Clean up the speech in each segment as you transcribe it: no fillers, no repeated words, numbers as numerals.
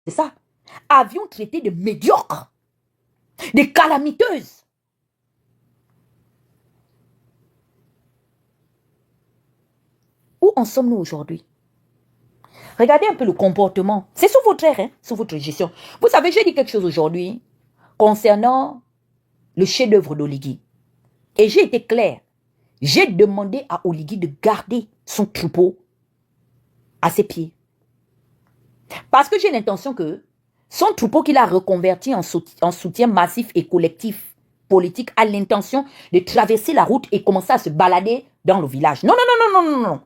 c'est ça, avions traité de médiocres, de calamiteuses. Où en sommes-nous aujourd'hui? Regardez un peu le comportement. C'est sous votre ère, hein, sous votre gestion. Vous savez, j'ai dit quelque chose aujourd'hui concernant le chef-d'œuvre d'Oligui. Et j'ai été clair. J'ai demandé à Oligui de garder son troupeau à ses pieds. Parce que j'ai l'intention que son troupeau qu'il a reconverti en soutien massif et collectif politique a l'intention de traverser la route et commencer à se balader dans le village. Non, non, non, non, non, non, non.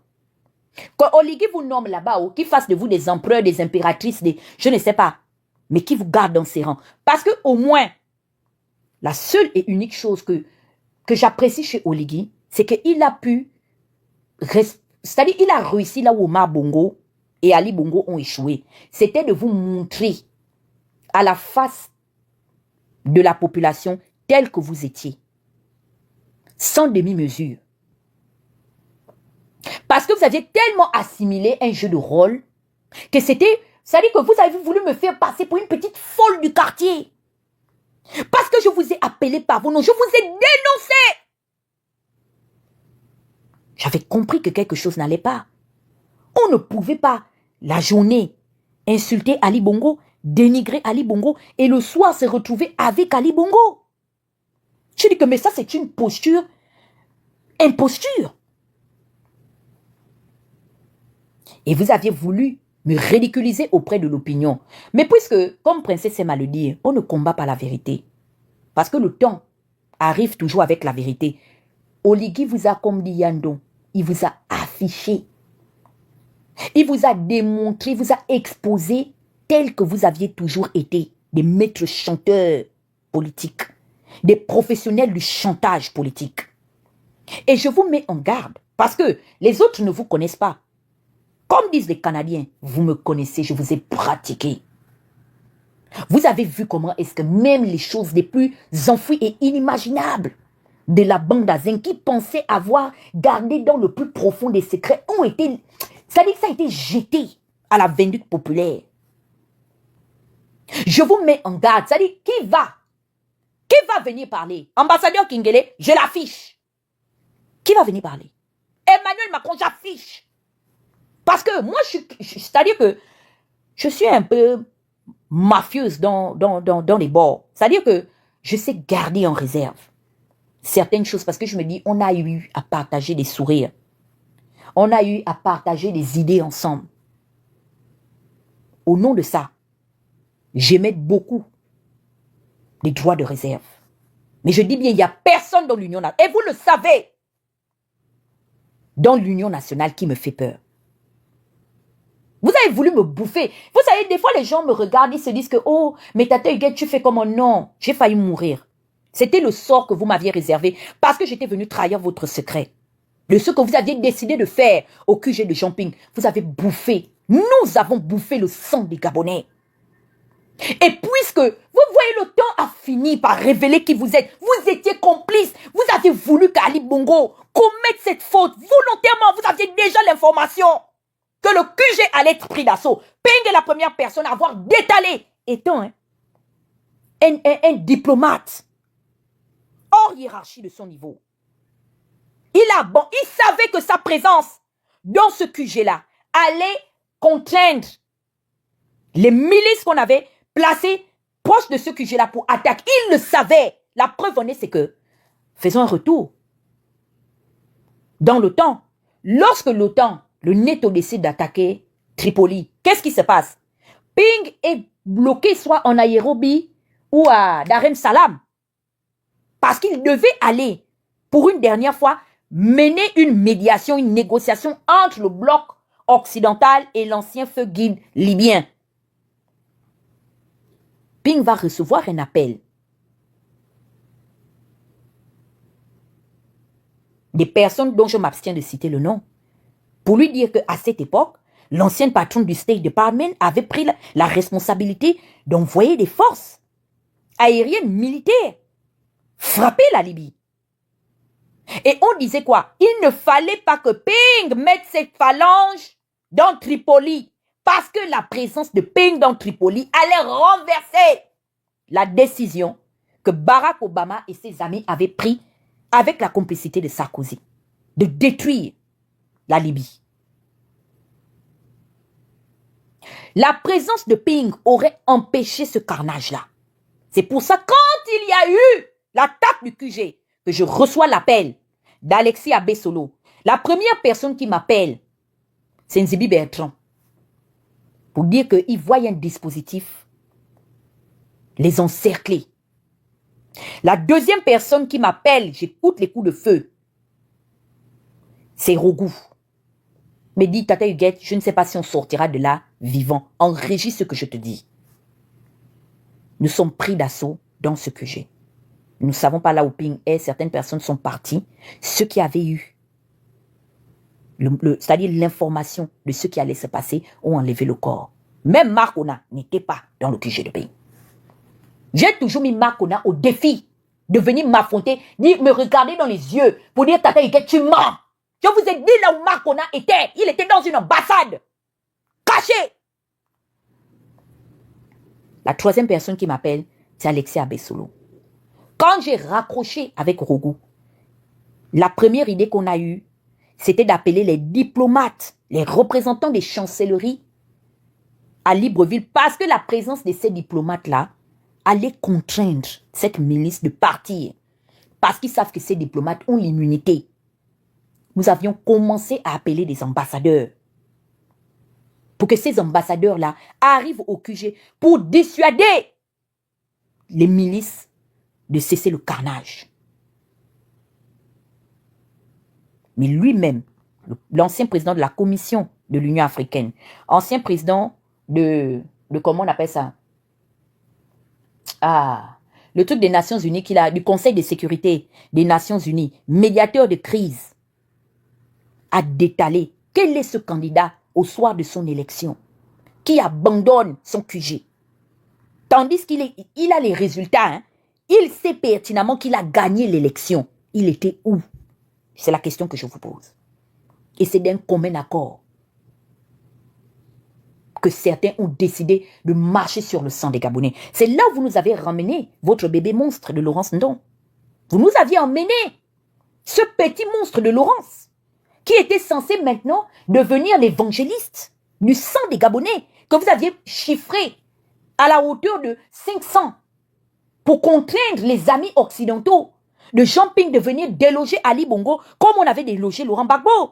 Quand Oligui vous nomme là-bas, qu'il fasse de vous des empereurs, des impératrices, des je ne sais pas, mais qui vous garde dans ses rangs. Parce que au moins, la seule et unique chose que j'apprécie chez Oligui, c'est qu'il a pu, c'est-à-dire il a réussi là où Omar Bongo et Ali Bongo ont échoué. C'était de vous montrer à la face de la population telle que vous étiez, sans demi-mesure. Parce que vous aviez tellement assimilé un jeu de rôle que c'était, c'est-à-dire que vous avez voulu me faire passer pour une petite folle du quartier. Parce que je vous ai appelé par vos noms, je vous ai dénoncé. J'avais compris que quelque chose n'allait pas. On ne pouvait pas, la journée, insulter Ali Bongo, dénigrer Ali Bongo et le soir se retrouver avec Ali Bongo. Je dis que mais ça c'est une posture, imposture. Et vous aviez voulu me ridiculiser auprès de l'opinion. Mais puisque, comme Princesse aime à le dire, on ne combat pas la vérité. Parce que le temps arrive toujours avec la vérité. Oligui vous a, comme dit Yandon, il vous a affiché. Il vous a démontré, vous a exposé tel que vous aviez toujours été. Des maîtres chanteurs politiques. Des professionnels du chantage politique. Et je vous mets en garde. Parce que les autres ne vous connaissent pas. Comme disent les Canadiens, vous me connaissez, je vous ai pratiqué. Vous avez vu comment est-ce que même les choses les plus enfouies et inimaginables de la bande à Zen qui pensaient avoir gardé dans le plus profond des secrets ont été, c'est-à-dire que ça a été jeté à la vindicte populaire. Je vous mets en garde, c'est-à-dire qui va venir parler? Ambassadeur Kingele, je l'affiche. Qui va venir parler? Emmanuel Macron, j'affiche. Parce que moi, c'est-à-dire que je suis un peu mafieuse dans les bords. C'est-à-dire que je sais garder en réserve certaines choses parce que je me dis, on a eu à partager des sourires. On a eu à partager des idées ensemble. Au nom de ça, j'émets beaucoup des droits de réserve. Mais je dis bien, il n'y a personne dans l'Union nationale. Et vous le savez, dans l'Union nationale qui me fait peur. Vous avez voulu me bouffer. Vous savez, des fois, les gens me regardent, ils se disent que, oh, mais Tata Huguette, tu fais comment? Non, j'ai failli mourir. C'était le sort que vous m'aviez réservé parce que j'étais venu trahir votre secret. De ce que vous aviez décidé de faire au QG de Champing. Vous avez bouffé. Nous avons bouffé le sang des Gabonais. Et puisque, vous voyez, le temps a fini par révéler qui vous êtes. Vous étiez complice. Vous avez voulu qu'Ali Bongo commette cette faute. Volontairement, vous aviez déjà l'information que le QG allait être pris d'assaut. Ping est la première personne à avoir détalé, étant un diplomate hors hiérarchie de son niveau. Il savait que sa présence dans ce QG-là allait contraindre les milices qu'on avait placées proches de ce QG-là pour attaquer. Il le savait. La preuve en est, c'est que, faisons un retour. Dans l'OTAN, lorsque l'OTAN, le NATO décide d'attaquer Tripoli, qu'est-ce qui se passe? Ping est bloqué soit en Nairobi ou à Dar es Salaam. Parce qu'il devait aller, pour une dernière fois, mener une médiation, une négociation entre le bloc occidental et l'ancien feu guide libyen. Ping va recevoir un appel des personnes dont je m'abstiens de citer le nom, pour lui dire qu'à cette époque, l'ancienne patronne du State Department avait pris la responsabilité d'envoyer des forces aériennes militaires frapper la Libye. Et on disait quoi? Il ne fallait pas que Ping mette ses phalanges dans Tripoli parce que la présence de Ping dans Tripoli allait renverser la décision que Barack Obama et ses amis avaient prise avec la complicité de Sarkozy de détruire la Libye. La présence de Ping aurait empêché ce carnage-là. C'est pour ça, quand il y a eu l'attaque du QG, que je reçois l'appel d'Alexis Abessolo, la première personne qui m'appelle, c'est Nzibi Bertrand, pour dire qu'il voit un dispositif les encercler. La deuxième personne qui m'appelle, j'écoute les coups de feu, c'est Rogou. Me dit, Tata Huguette, je ne sais pas si on sortira de là vivant. Enregistre ce que je te dis. Nous sommes pris d'assaut dans ce que j'ai. Nous ne savons pas là où Ping est. Certaines personnes sont parties. Ceux qui avaient eu, c'est-à-dire l'information de ce qui allait se passer, ont enlevé le corps. Même Marc Ona n'était pas dans le QG de Ping. J'ai toujours mis Marc Ona au défi de venir m'affronter, me regarder dans les yeux pour dire, Tata Huguette, tu mens. Je vous ai dit là où Marc Ona était. Il était dans une ambassade. Caché. La troisième personne qui m'appelle, c'est Alexis Abessolo. Quand j'ai raccroché avec Rogou, la première idée qu'on a eue, c'était d'appeler les diplomates, les représentants des chancelleries à Libreville, parce que la présence de ces diplomates-là allait contraindre cette milice de partir. Parce qu'ils savent que ces diplomates ont l'immunité. Nous avions commencé à appeler des ambassadeurs. Pour que ces ambassadeurs-là arrivent au QG pour dissuader les milices de cesser le carnage. Mais lui-même, l'ancien président de la Commission de l'Union africaine, ancien président de comment on appelle ça? Le truc des Nations Unies qu'il a, du Conseil de sécurité des Nations Unies, médiateur de crise, a détalé quel est ce candidat au soir de son élection qui abandonne son QG. Tandis qu'il a les résultats, hein. Il sait pertinemment qu'il a gagné l'élection. Il était où? C'est la question que je vous pose. Et c'est d'un commun accord que certains ont décidé de marcher sur le sang des Gabonais. C'est là où vous nous avez ramené votre bébé monstre de Laurence Ndong. Vous nous aviez emmené ce petit monstre de Laurence qui était censé maintenant devenir l'évangéliste du sang des Gabonais que vous aviez chiffré à la hauteur de 500 pour contraindre les amis occidentaux de Jean Ping de venir déloger Ali Bongo comme on avait délogé Laurent Gbagbo.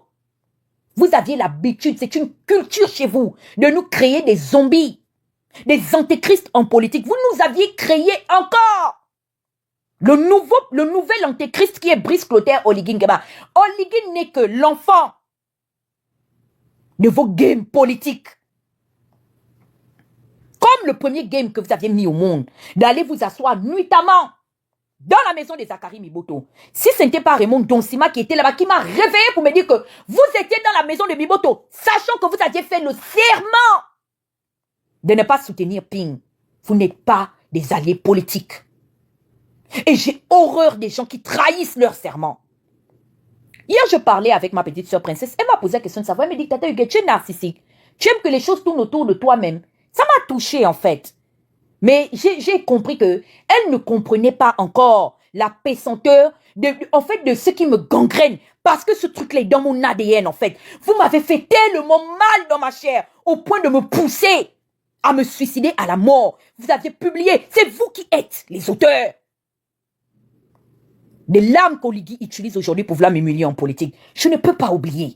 Vous aviez l'habitude, c'est une culture chez vous, de nous créer des zombies, des antéchrists en politique. Vous nous aviez créé encore le nouvel antéchrist qui est Brice Clotaire Oligui Nguema. Oligui n'est que l'enfant de vos games politiques. Comme le premier game que vous aviez mis au monde, d'aller vous asseoir nuitamment dans la maison de Zachary Miboto. Si ce n'était pas Raymond Donsima qui était là-bas, qui m'a réveillé pour me dire que vous étiez dans la maison de Miboto, sachant que vous aviez fait le serment de ne pas soutenir Ping. Vous n'êtes pas des alliés politiques. Et j'ai horreur des gens qui trahissent leur serment. Hier, je parlais avec ma petite soeur princesse. Elle m'a posé la question de savoir. Elle me dit, Tata Huguette, tu es narcissique. Tu aimes que les choses tournent autour de toi-même. Ça m'a touché en fait. Mais j'ai compris que elle ne comprenait pas encore la pesanteur en fait, de ce qui me gangrène. Parce que ce truc-là est dans mon ADN, en fait. Vous m'avez fait tellement mal dans ma chair, au point de me pousser à me suicider à la mort. Vous aviez publié, c'est vous qui êtes les auteurs des larmes qu'Oligui utilise aujourd'hui pour vouloir m'humilier en politique. Je ne peux pas oublier.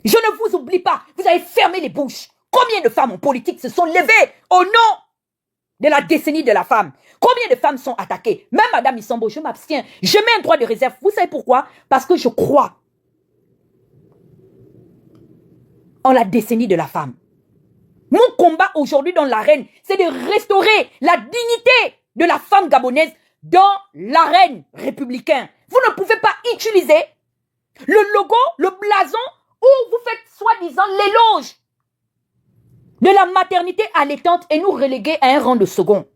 Je ne vous oublie pas. Vous avez fermé les bouches. Combien de femmes en politique se sont levées au nom de la décennie de la femme? Combien de femmes sont attaquées? Même Madame Issambo, je m'abstiens. Je mets un droit de réserve. Vous savez pourquoi? Parce que je crois en la décennie de la femme. Mon combat aujourd'hui dans l'arène, c'est de restaurer la dignité de la femme gabonaise dans l'arène républicaine. Vous ne pouvez pas utiliser le logo, le blason, où vous faites soi-disant l'éloge de la maternité allaitante et nous reléguer à un rang de second.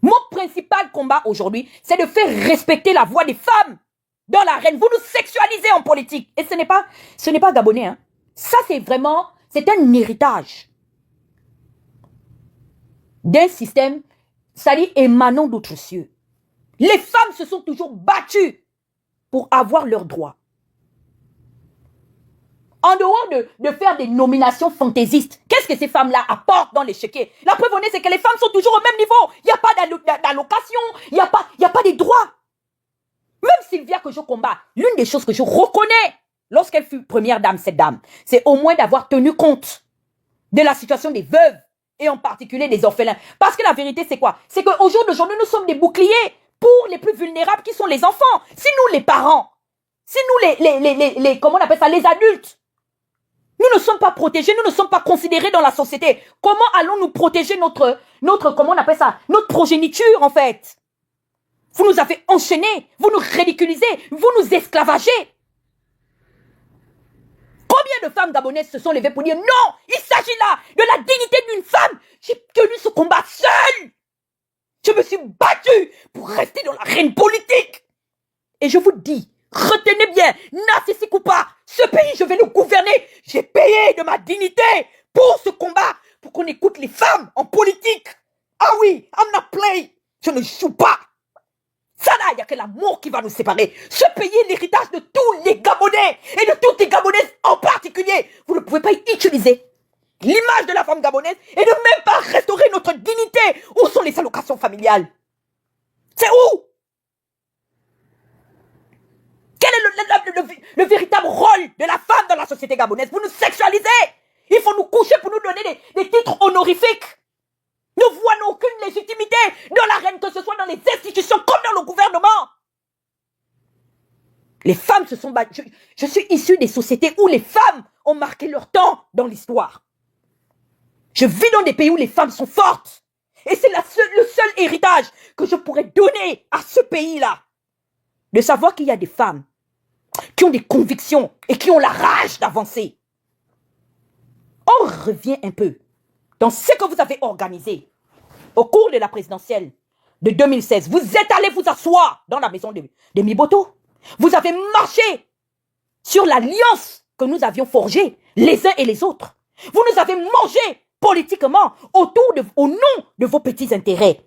Mon principal combat aujourd'hui, c'est de faire respecter la voix des femmes dans l'arène. Vous nous sexualisez en politique. Et ce n'est pas gabonais. Hein. Ça, c'est vraiment, C'est un héritage d'un système, c'est-à-dire émanant d'autres cieux. Les femmes se sont toujours battues pour avoir leurs droits. En dehors de faire des nominations fantaisistes, qu'est-ce que ces femmes-là apportent dans l'échiquier? La preuve honnête, c'est que les femmes sont toujours au même niveau. Il n'y a pas d'allocation, il n'y a pas des droits. Même Sylvia que je combats, l'une des choses que je reconnais lorsqu'elle fut première dame, cette dame, c'est au moins d'avoir tenu compte de la situation des veuves et en particulier des orphelins. Parce que la vérité, c'est quoi? C'est qu'au jour d'aujourd'hui, nous sommes des boucliers pour les plus vulnérables qui sont les enfants. Si nous, les parents, si nous, comment on appelle ça, les adultes, nous ne sommes pas protégés, nous ne sommes pas considérés dans la société. Comment allons-nous protéger notre, comment on appelle ça, notre progéniture, en fait? Vous nous avez enchaînés, vous nous ridiculisez, vous nous esclavagez. Combien de femmes gabonaises se sont levées pour dire non, il s'agit là de la dignité d'une femme. J'ai tenu ce combat seul. Je me suis battue pour rester dans l'arène politique. Et je vous dis, retenez bien, narcissique ou pas, ce pays, je vais le gouverner. J'ai payé de ma dignité pour ce combat, pour qu'on écoute les femmes en politique. Ah oui, I'm not play. Je ne joue pas. Ça là, il n'y a que l'amour qui va nous séparer. Ce pays est l'héritage de tous les Gabonais et de toutes les Gabonaises en particulier. Vous ne pouvez pas utiliser l'image de la femme gabonaise et de même pas restaurer notre dignité. Où sont les allocations familiales? C'est où? Quel est le véritable rôle de la femme dans la société gabonaise? Vous nous sexualisez. Il faut nous coucher pour nous donner des titres honorifiques. Nous voyons aucune légitimité dans l'arène, que ce soit dans les institutions comme dans le gouvernement. Les femmes se sont battues. Je suis issue des sociétés où les femmes ont marqué leur temps dans l'histoire. Je vis dans des pays où les femmes sont fortes. Et c'est le seul héritage que je pourrais donner à ce pays-là. De savoir qu'il y a des femmes qui ont des convictions et qui ont la rage d'avancer. On revient un peu dans ce que vous avez organisé au cours de la présidentielle de 2016. Vous êtes allés vous asseoir dans la maison de Miboto. Vous avez marché sur l'alliance que nous avions forgée, les uns et les autres. Vous nous avez mangé politiquement au nom de vos petits intérêts.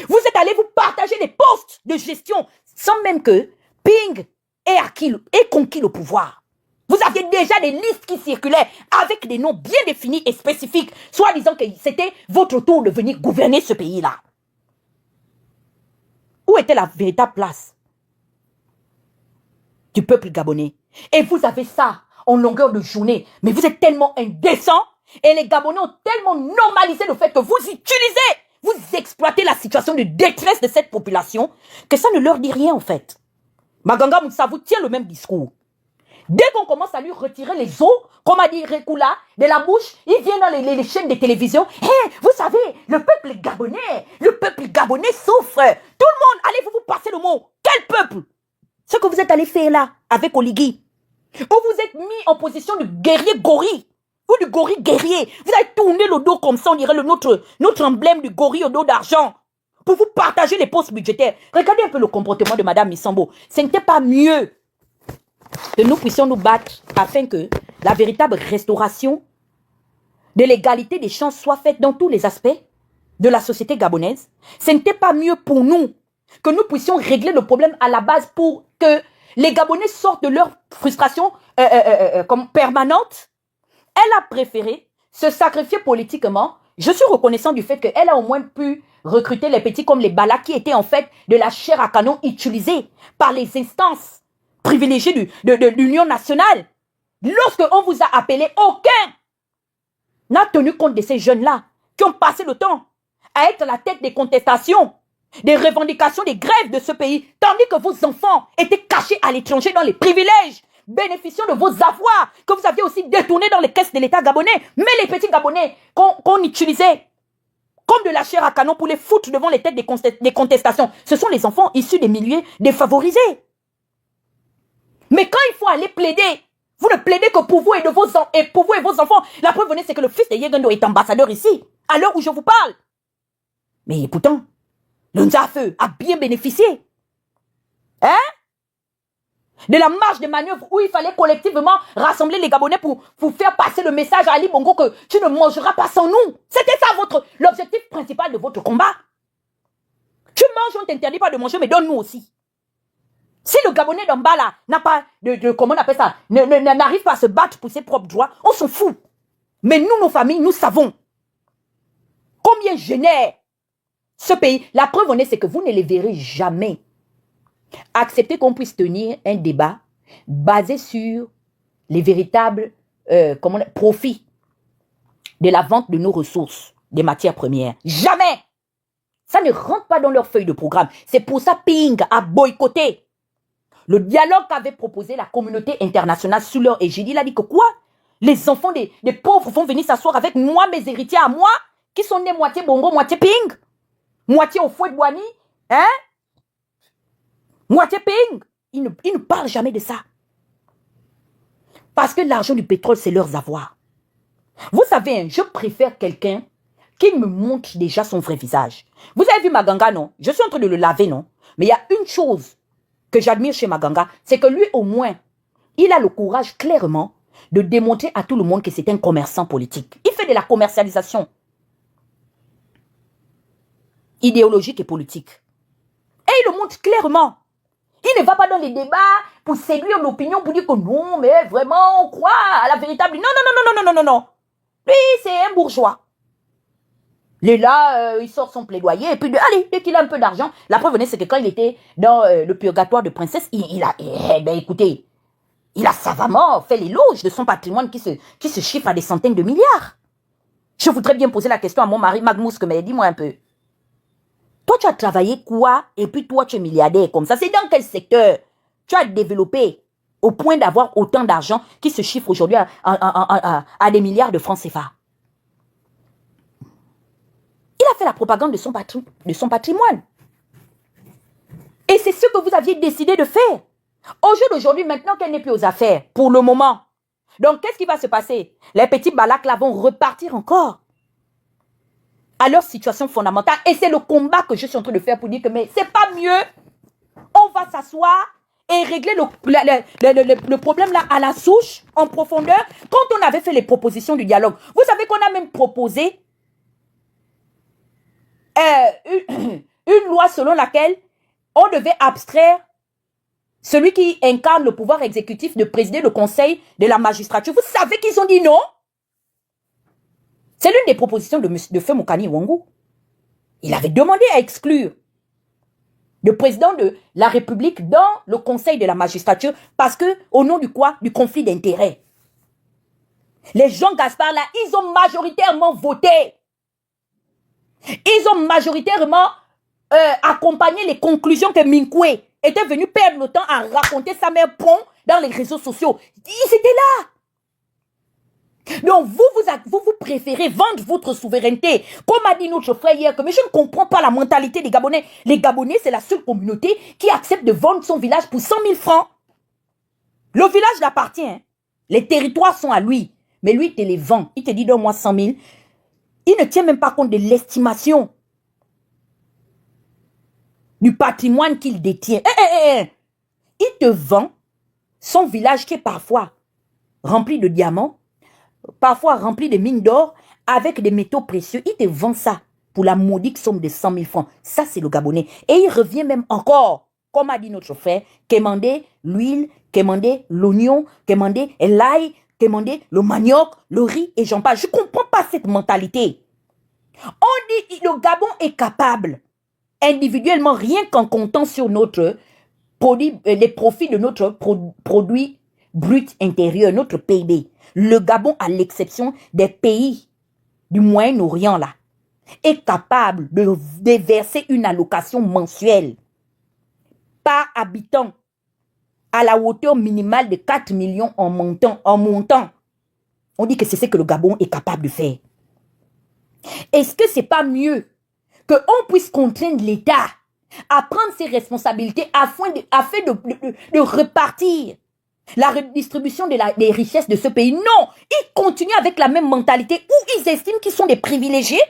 Vous êtes allés vous partager les postes de gestion sans même que Ping ait conquis le pouvoir. Vous aviez déjà des listes qui circulaient avec des noms bien définis et spécifiques, soit disant que c'était votre tour de venir gouverner ce pays-là. Où était la véritable place du peuple gabonais? Et vous avez ça en longueur de journée. Mais vous êtes tellement indécents et les Gabonais ont tellement normalisé le fait que vous utilisez, vous exploitez la situation de détresse de cette population que ça ne leur dit rien en fait. Maganga Moussa vous tient le même discours. Dès qu'on commence à lui retirer les os, comme a dit Rekula, de la bouche, il vient dans les chaînes de télévision. Hey, vous savez, le peuple gabonais souffre. Tout le monde, allez-vous vous passer le mot. Quel peuple? Ce que vous êtes allé faire là, avec Oligui. Où vous êtes mis en position de guerrier gorille. Ou du gorille guerrier. Vous avez tourné le dos comme ça, on dirait notre emblème du gorille au dos d'argent. Pour vous partager les postes budgétaires. Regardez un peu le comportement de Madame Missambo. Ce n'était pas mieux que nous puissions nous battre afin que la véritable restauration de l'égalité des chances soit faite dans tous les aspects de la société gabonaise. Ce n'était pas mieux pour nous que nous puissions régler le problème à la base pour que les Gabonais sortent de leur frustration comme permanente. Elle a préféré se sacrifier politiquement. Je suis reconnaissant du fait qu'elle a au moins pu recruter les petits comme les Bala qui étaient en fait de la chair à canon utilisée par les instances privilégié de l'Union nationale. Lorsque on vous a appelé, aucun n'a tenu compte de ces jeunes-là qui ont passé le temps à être à la tête des contestations, des revendications, des grèves de ce pays, tandis que vos enfants étaient cachés à l'étranger dans les privilèges, bénéficiant de vos avoirs que vous aviez aussi détournés dans les caisses de l'État gabonais. Mais les petits Gabonais qu'on utilisait comme de la chair à canon pour les foutre devant les têtes des contestations, ce sont les enfants issus des milieux défavorisés. Mais quand il faut aller plaider, vous ne plaidez que pour vous et vos enfants. La preuve c'est que le fils de Yegendo est ambassadeur ici, à l'heure où je vous parle. Mais pourtant, le Nzafeu a bien bénéficié. Hein? de la marge de manœuvre où il fallait collectivement rassembler les Gabonais pour faire passer le message à Ali Bongo que tu ne mangeras pas sans nous. C'était ça l'objectif principal de votre combat. Tu manges, on ne t'interdit pas de manger, mais donne-nous aussi. Si le Gabonais d'en bas là n'a pas comment on appelle ça, n'arrive pas à se battre pour ses propres droits, on s'en fout. Mais nous, nos familles, nous savons combien génère ce pays. La preuve en est, c'est que vous ne les verrez jamais accepter qu'on puisse tenir un débat basé sur les véritables profits de la vente de nos ressources, des matières premières. Jamais. Ça ne rentre pas dans leur feuille de programme. C'est pour ça Ping a boycotté le dialogue qu'avait proposé la communauté internationale sous leur égide. Il a dit que quoi? Les enfants des pauvres vont venir s'asseoir avec moi, mes héritiers à moi, qui sont nés moitié Bongo, moitié Ping, moitié au fouet de Boigny, hein? Moitié Ping. Ils ne parlent jamais de ça. Parce que l'argent du pétrole, c'est leurs avoirs. Vous savez, je préfère quelqu'un qui me montre déjà son vrai visage. Vous avez vu Maganga, non? Je suis en train de le laver, non? Mais il y a une chose que j'admire chez Maganga, c'est que lui, au moins, il a le courage clairement de démontrer à tout le monde que c'est un commerçant politique. Il fait de la commercialisation idéologique et politique. Et il le montre clairement. Il ne va pas dans les débats pour séduire l'opinion, pour dire que non, mais vraiment, on croit à la véritable... Non, non, non, non, non, non, non, non. Lui, c'est un bourgeois. Il est là, il sort son plaidoyer, et puis, allez, dès qu'il a un peu d'argent, la preuve c'est que quand il était dans le purgatoire de princesse, écoutez, il a savamment fait l'éloge de son patrimoine qui se chiffre à des centaines de milliards. Je voudrais bien poser la question à mon mari, Magmouske, mais dis-moi un peu. Toi, tu as travaillé quoi? Et puis toi, tu es milliardaire comme ça. C'est dans quel secteur tu as développé au point d'avoir autant d'argent qui se chiffre aujourd'hui à des milliards de francs CFA? Il a fait la propagande de son patrimoine. Et c'est ce que vous aviez décidé de faire. Au jour d'aujourd'hui, maintenant qu'elle n'est plus aux affaires, pour le moment. Donc, qu'est-ce qui va se passer? Les petits balacs là vont repartir encore à leur situation fondamentale. Et c'est le combat que je suis en train de faire pour dire que mais c'est pas mieux. On va s'asseoir et régler le problème là à la souche, en profondeur, quand on avait fait les propositions du dialogue. Vous savez qu'on a même proposé une loi selon laquelle on devait abstraire celui qui incarne le pouvoir exécutif de présider le conseil de la magistrature. Vous savez qu'ils ont dit non? C'est l'une des propositions de Feu Mokani Wangou. Il avait demandé à exclure le président de la République dans le conseil de la magistrature parce que, au nom du quoi? Du conflit d'intérêts. Les Jean Gaspard là, ils ont majoritairement voté. Ils ont majoritairement accompagné les conclusions que Minkwe était venu perdre le temps à raconter sa mère pont dans les réseaux sociaux. Ils étaient là. Donc, vous préférez vendre votre souveraineté. Comme a dit notre frère hier, mais je ne comprends pas la mentalité des Gabonais. Les Gabonais, c'est la seule communauté qui accepte de vendre son village pour 100 000 francs. Le village l'appartient. Hein. Les territoires sont à lui. Mais lui, il te les vend. Il te dit, donne-moi 100 000. Il ne tient même pas compte de l'estimation du patrimoine qu'il détient. Il te vend son village qui est parfois rempli de diamants, parfois rempli de mines d'or, avec des métaux précieux. Il te vend ça pour la modique somme de 100 000 francs. Ça, c'est le Gabonais. Et il revient même encore, comme a dit notre frère, quémander l'huile, quémander l'oignon, quémander l'ail, quémander le manioc, le riz et j'en passe. Je ne comprends pas cette mentalité. On dit que le Gabon est capable, individuellement, rien qu'en comptant sur notre produit, les profits de notre produit brut intérieur, notre PIB. Le Gabon, à l'exception des pays du Moyen-Orient, là, est capable de déverser une allocation mensuelle par habitant à la hauteur minimale de 4 millions en montant. On dit que c'est ce que le Gabon est capable de faire. Est-ce que c'est pas mieux qu'on puisse contraindre l'État à prendre ses responsabilités afin de repartir la redistribution des richesses de ce pays? Non, ils continuent avec la même mentalité où ils estiment qu'ils sont des privilégiés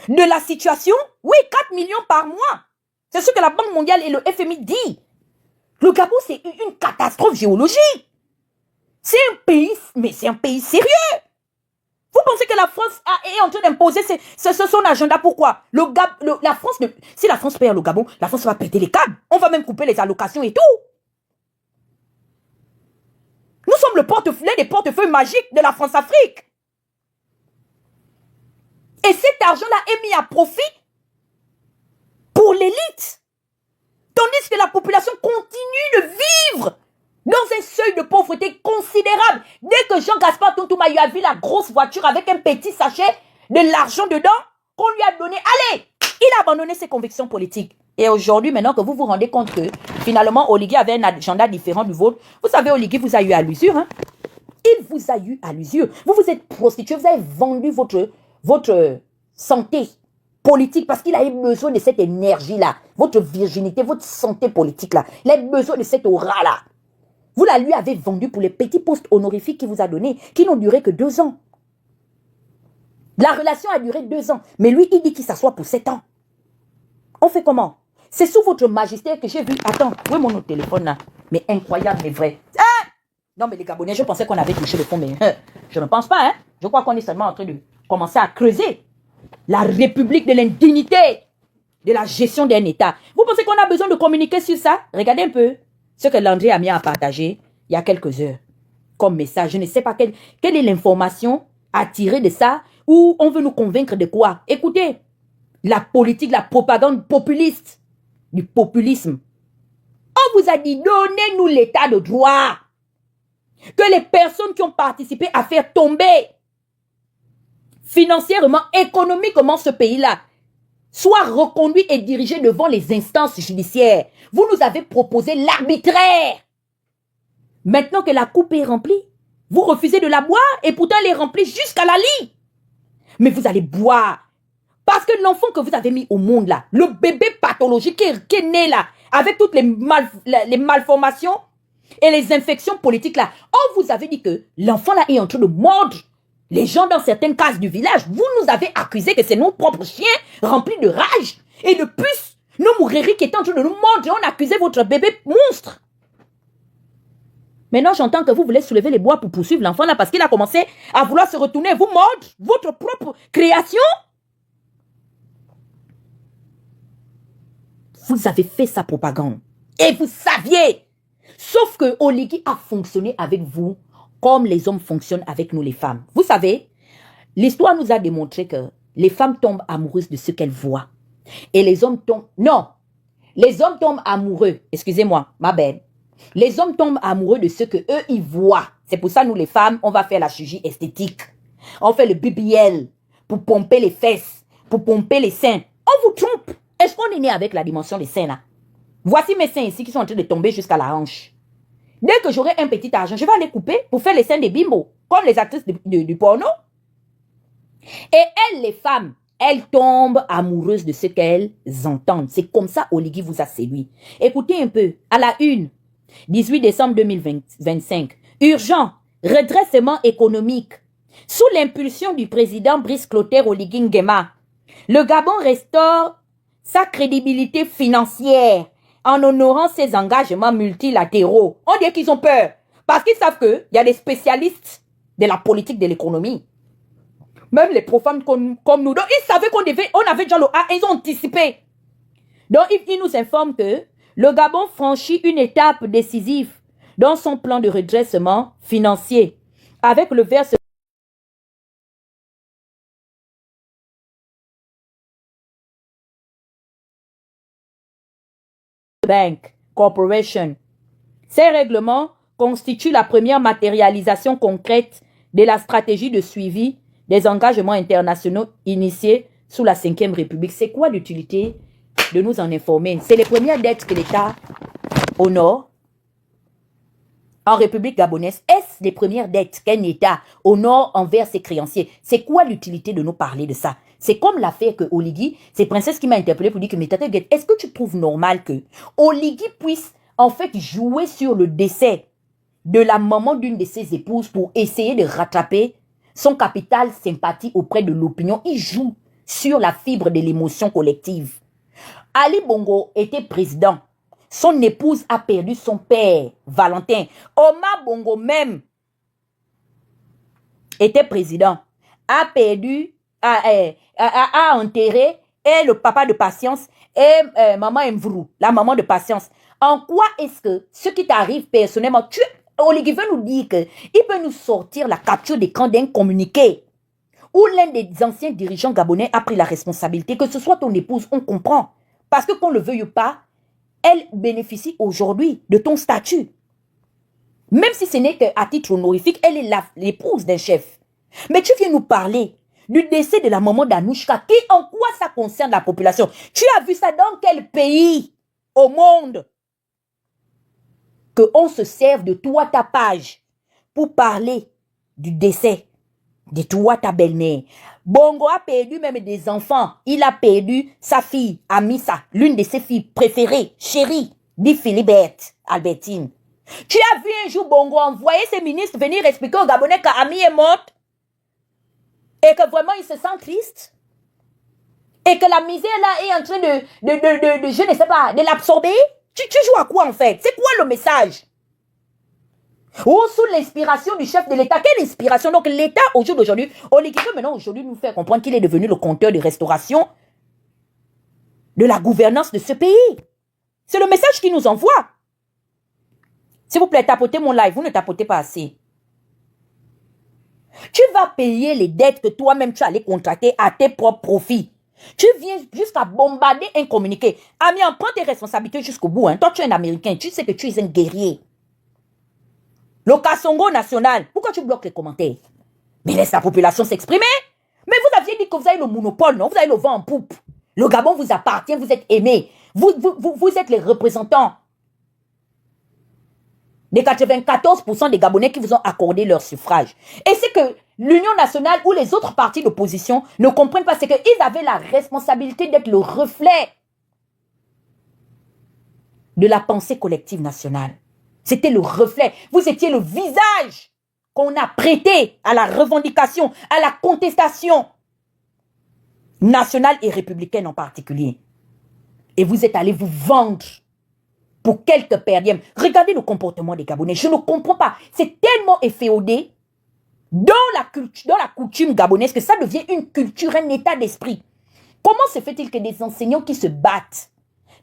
de la situation. Oui, 4 millions par mois. C'est ce que la Banque mondiale et le FMI disent. Le Gabon, c'est une catastrophe géologique. C'est un pays, mais c'est un pays sérieux. Vous pensez que la France est en train d'imposer son agenda? Pourquoi? La France, si la France perd le Gabon, la France va péter les câbles. On va même couper les allocations et tout. Nous sommes le portefeuille des portefeuilles magiques de la France-Afrique. Et cet argent-là est mis à profit pour l'élite. Tandis que la population continue de vivre dans un seuil de pauvreté considérable. Dès que Jean-Gaspard Tontouma a vu la grosse voiture avec un petit sachet de l'argent dedans, qu'on lui a donné, allez, il a abandonné ses convictions politiques. Et aujourd'hui, maintenant que vous vous rendez compte que finalement, Oligui avait un agenda différent du vôtre, vous savez, Oligui vous a eu à l'usure. Hein? Il vous a eu à l'usure. Vous vous êtes prostitué, vous avez vendu votre santé politique parce qu'il a eu besoin de cette énergie-là, votre virginité, votre santé politique-là. Il a eu besoin de cette aura-là. Vous la lui avez vendue pour les petits postes honorifiques qu'il vous a donnés, qui n'ont duré que 2 ans. La relation a duré 2 ans, mais lui, il dit qu'il s'assoit pour 7 ans. On fait comment? C'est sous votre majesté que j'ai vu. Attends, où est mon autre téléphone là? Mais incroyable, mais vrai. Ah! Non, mais les Gabonais, je pensais qu'on avait touché le fond, mais je ne pense pas. Hein? Je crois qu'on est seulement en train de commencer à creuser la république de l'indignité, de la gestion d'un État. Vous pensez qu'on a besoin de communiquer sur ça? Regardez un peu ce que Landry a mis à partager il y a quelques heures comme message. Je ne sais pas quelle est l'information à tirer de ça, ou on veut nous convaincre de quoi? Écoutez, la politique, la propagande populiste, du populisme. On vous a dit, donnez-nous l'état de droit. Que les personnes qui ont participé à faire tomber financièrement, économiquement ce pays-là soient reconduits et dirigés devant les instances judiciaires. Vous nous avez proposé l'arbitraire. Maintenant que la coupe est remplie, vous refusez de la boire et pourtant elle est remplie jusqu'à la lie. Mais vous allez boire. Parce que l'enfant que vous avez mis au monde là, le bébé pathologique qui est né là, avec toutes les malformations et les infections politiques là, on vous avait dit que l'enfant là est en train de mordre les gens dans certaines cases du village. Vous nous avez accusé que c'est nos propres chiens remplis de rage et de puces, nos moureries qui étaient en train de nous mordre, et on accusait votre bébé monstre. Maintenant, j'entends que vous voulez soulever les bois pour poursuivre l'enfant là parce qu'il a commencé à vouloir se retourner, vous mordre votre propre création. Vous avez fait sa propagande et vous saviez. Sauf que Oligui a fonctionné avec vous comme les hommes fonctionnent avec nous les femmes. Vous savez, l'histoire nous a démontré que les femmes tombent amoureuses de ce qu'elles voient. Et les hommes tombent... Non, les hommes tombent amoureux. Excusez-moi, ma belle. Les hommes tombent amoureux de ce que eux ils voient. C'est pour ça nous les femmes, on va faire la chirurgie esthétique. On fait le BBL pour pomper les fesses, pour pomper les seins. On vous trompe. Est-ce qu'on est né avec la dimension des seins là? Voici mes seins ici qui sont en train de tomber jusqu'à la hanche. Dès que j'aurai un petit argent, je vais aller couper pour faire les seins des bimbos, comme les actrices du porno. Et elles, les femmes, elles tombent amoureuses de ce qu'elles entendent. C'est comme ça Oligui vous a séduit. Écoutez un peu, à la une, 18 décembre 2025, urgent, redressement économique. Sous l'impulsion du président Brice Clotaire Oligui Nguema, le Gabon restaure sa crédibilité financière en honorant ses engagements multilatéraux. On dit qu'ils ont peur parce qu'ils savent qu'il y a des spécialistes de la politique de l'économie. Même les profanes comme nous. Donc, ils savaient on avait déjà le A, ils ont anticipé. Donc, ils nous informent que le Gabon franchit une étape décisive dans son plan de redressement financier avec le versement Bank Corporation. Ces règlements constituent la première matérialisation concrète de la stratégie de suivi des engagements internationaux initiés sous la 5e République. C'est quoi l'utilité de nous en informer? C'est les premières dettes que l'État honore en République gabonaise. Est-ce les premières dettes qu'un État honore envers ses créanciers? C'est quoi l'utilité de nous parler de ça? C'est comme l'affaire que Oligui, c'est Princesse qui m'a interpellé pour dire que, mais Tata Guette, est-ce que tu trouves normal que Oligui puisse en fait jouer sur le décès de la maman d'une de ses épouses pour essayer de rattraper son capital sympathie auprès de l'opinion? Il joue sur la fibre de l'émotion collective. Ali Bongo était président Son épouse a perdu son père, Valentin. Omar Bongo même était président, a perdu, a enterré et le papa de Patience et maman Mvrou, la maman de Patience. En quoi est-ce que ce qui t'arrive personnellement, Oligui veut nous dire qu'il peut nous sortir la capture d'écran d'un communiqué où l'un des anciens dirigeants gabonais a pris la responsabilité, que ce soit ton épouse, on comprend. Parce que qu'on le veuille ou pas, elle bénéficie aujourd'hui de ton statut. Même si ce n'est qu'à titre honorifique, elle est l'épouse d'un chef. Mais tu viens nous parler du décès de la maman d'Anouchka, qui en quoi ça concerne la population? Tu as vu ça dans quel pays au monde? Qu'on se serve de toi, ta page, pour parler du décès de toi, ta belle-mère. Bongo a perdu même des enfants. Il a perdu sa fille, Amissa, l'une de ses filles préférées, chérie, dit Philibert, Albertine. Tu as vu un jour Bongo envoyer ses ministres venir expliquer aux Gabonais qu'Ami est morte et que vraiment il se sent triste et que la misère là est en train de je ne sais pas, de l'absorber? Tu joues à quoi en fait? C'est quoi le message? Ou sous l'inspiration du chef de l'État? Quelle inspiration? Donc l'État au jour d'aujourd'hui, Oligui veut maintenant aujourd'hui nous faire comprendre qu'il est devenu le compteur de restauration de la gouvernance de ce pays. C'est le message qu'il nous envoie. S'il vous plaît, tapotez mon live, vous ne tapotez pas assez. Tu vas payer les dettes que toi-même tu allais contracter à tes propres profits. Tu viens jusqu'à bombarder un communiqué. Amiens, prends tes responsabilités jusqu'au bout. Hein. Toi, tu es un Américain. Tu sais que tu es un guerrier. Le Kassongo national. Pourquoi tu bloques les commentaires? Mais laisse la population s'exprimer. Mais vous aviez dit que vous avez le monopole, non? Vous avez le vent en poupe. Le Gabon vous appartient, vous êtes aimés. Vous êtes les représentants des 94% des Gabonais qui vous ont accordé leur suffrage. Et c'est que l'Union nationale ou les autres partis d'opposition ne comprennent pas, c'est qu'ils avaient la responsabilité d'être le reflet de la pensée collective nationale. C'était le reflet. Vous étiez le visage qu'on a prêté à la revendication, à la contestation nationale et républicaine en particulier. Et vous êtes allés vous vendre pour quelques perdièmes. Regardez le comportement des Gabonais. Je ne comprends pas. C'est tellement efféodé dans la coutume gabonaise que ça devient une culture, un état d'esprit. Comment se fait-il que des enseignants qui se battent,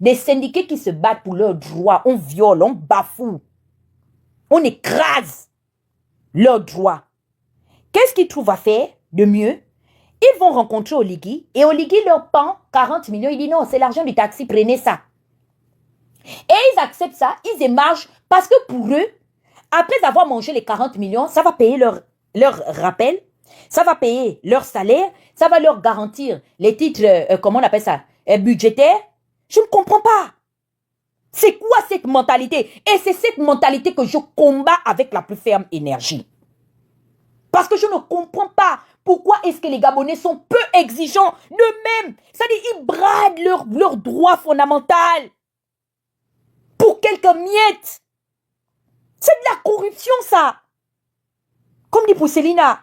des syndiqués qui se battent pour leurs droits, on viole, on bafoue, on écrase leurs droits? Qu'est-ce qu'ils trouvent à faire de mieux? Ils vont rencontrer Oligui et Oligui leur pend 40 millions. Il dit non, c'est l'argent du taxi, prenez ça. Et ils acceptent ça, ils émargent parce que pour eux, après avoir mangé les 40 millions, ça va payer leur rappel, ça va payer leur salaire, ça va leur garantir les titres, comment on appelle ça, budgétaires. Je ne comprends pas. C'est quoi cette mentalité? Et c'est cette mentalité que je combats avec la plus ferme énergie. Parce que je ne comprends pas pourquoi est-ce que les Gabonais sont peu exigeants d'eux-mêmes. C'est-à-dire ils bradent leur droit fondamental pour quelques miettes. C'est de la corruption, ça. Comme dit Pousselina.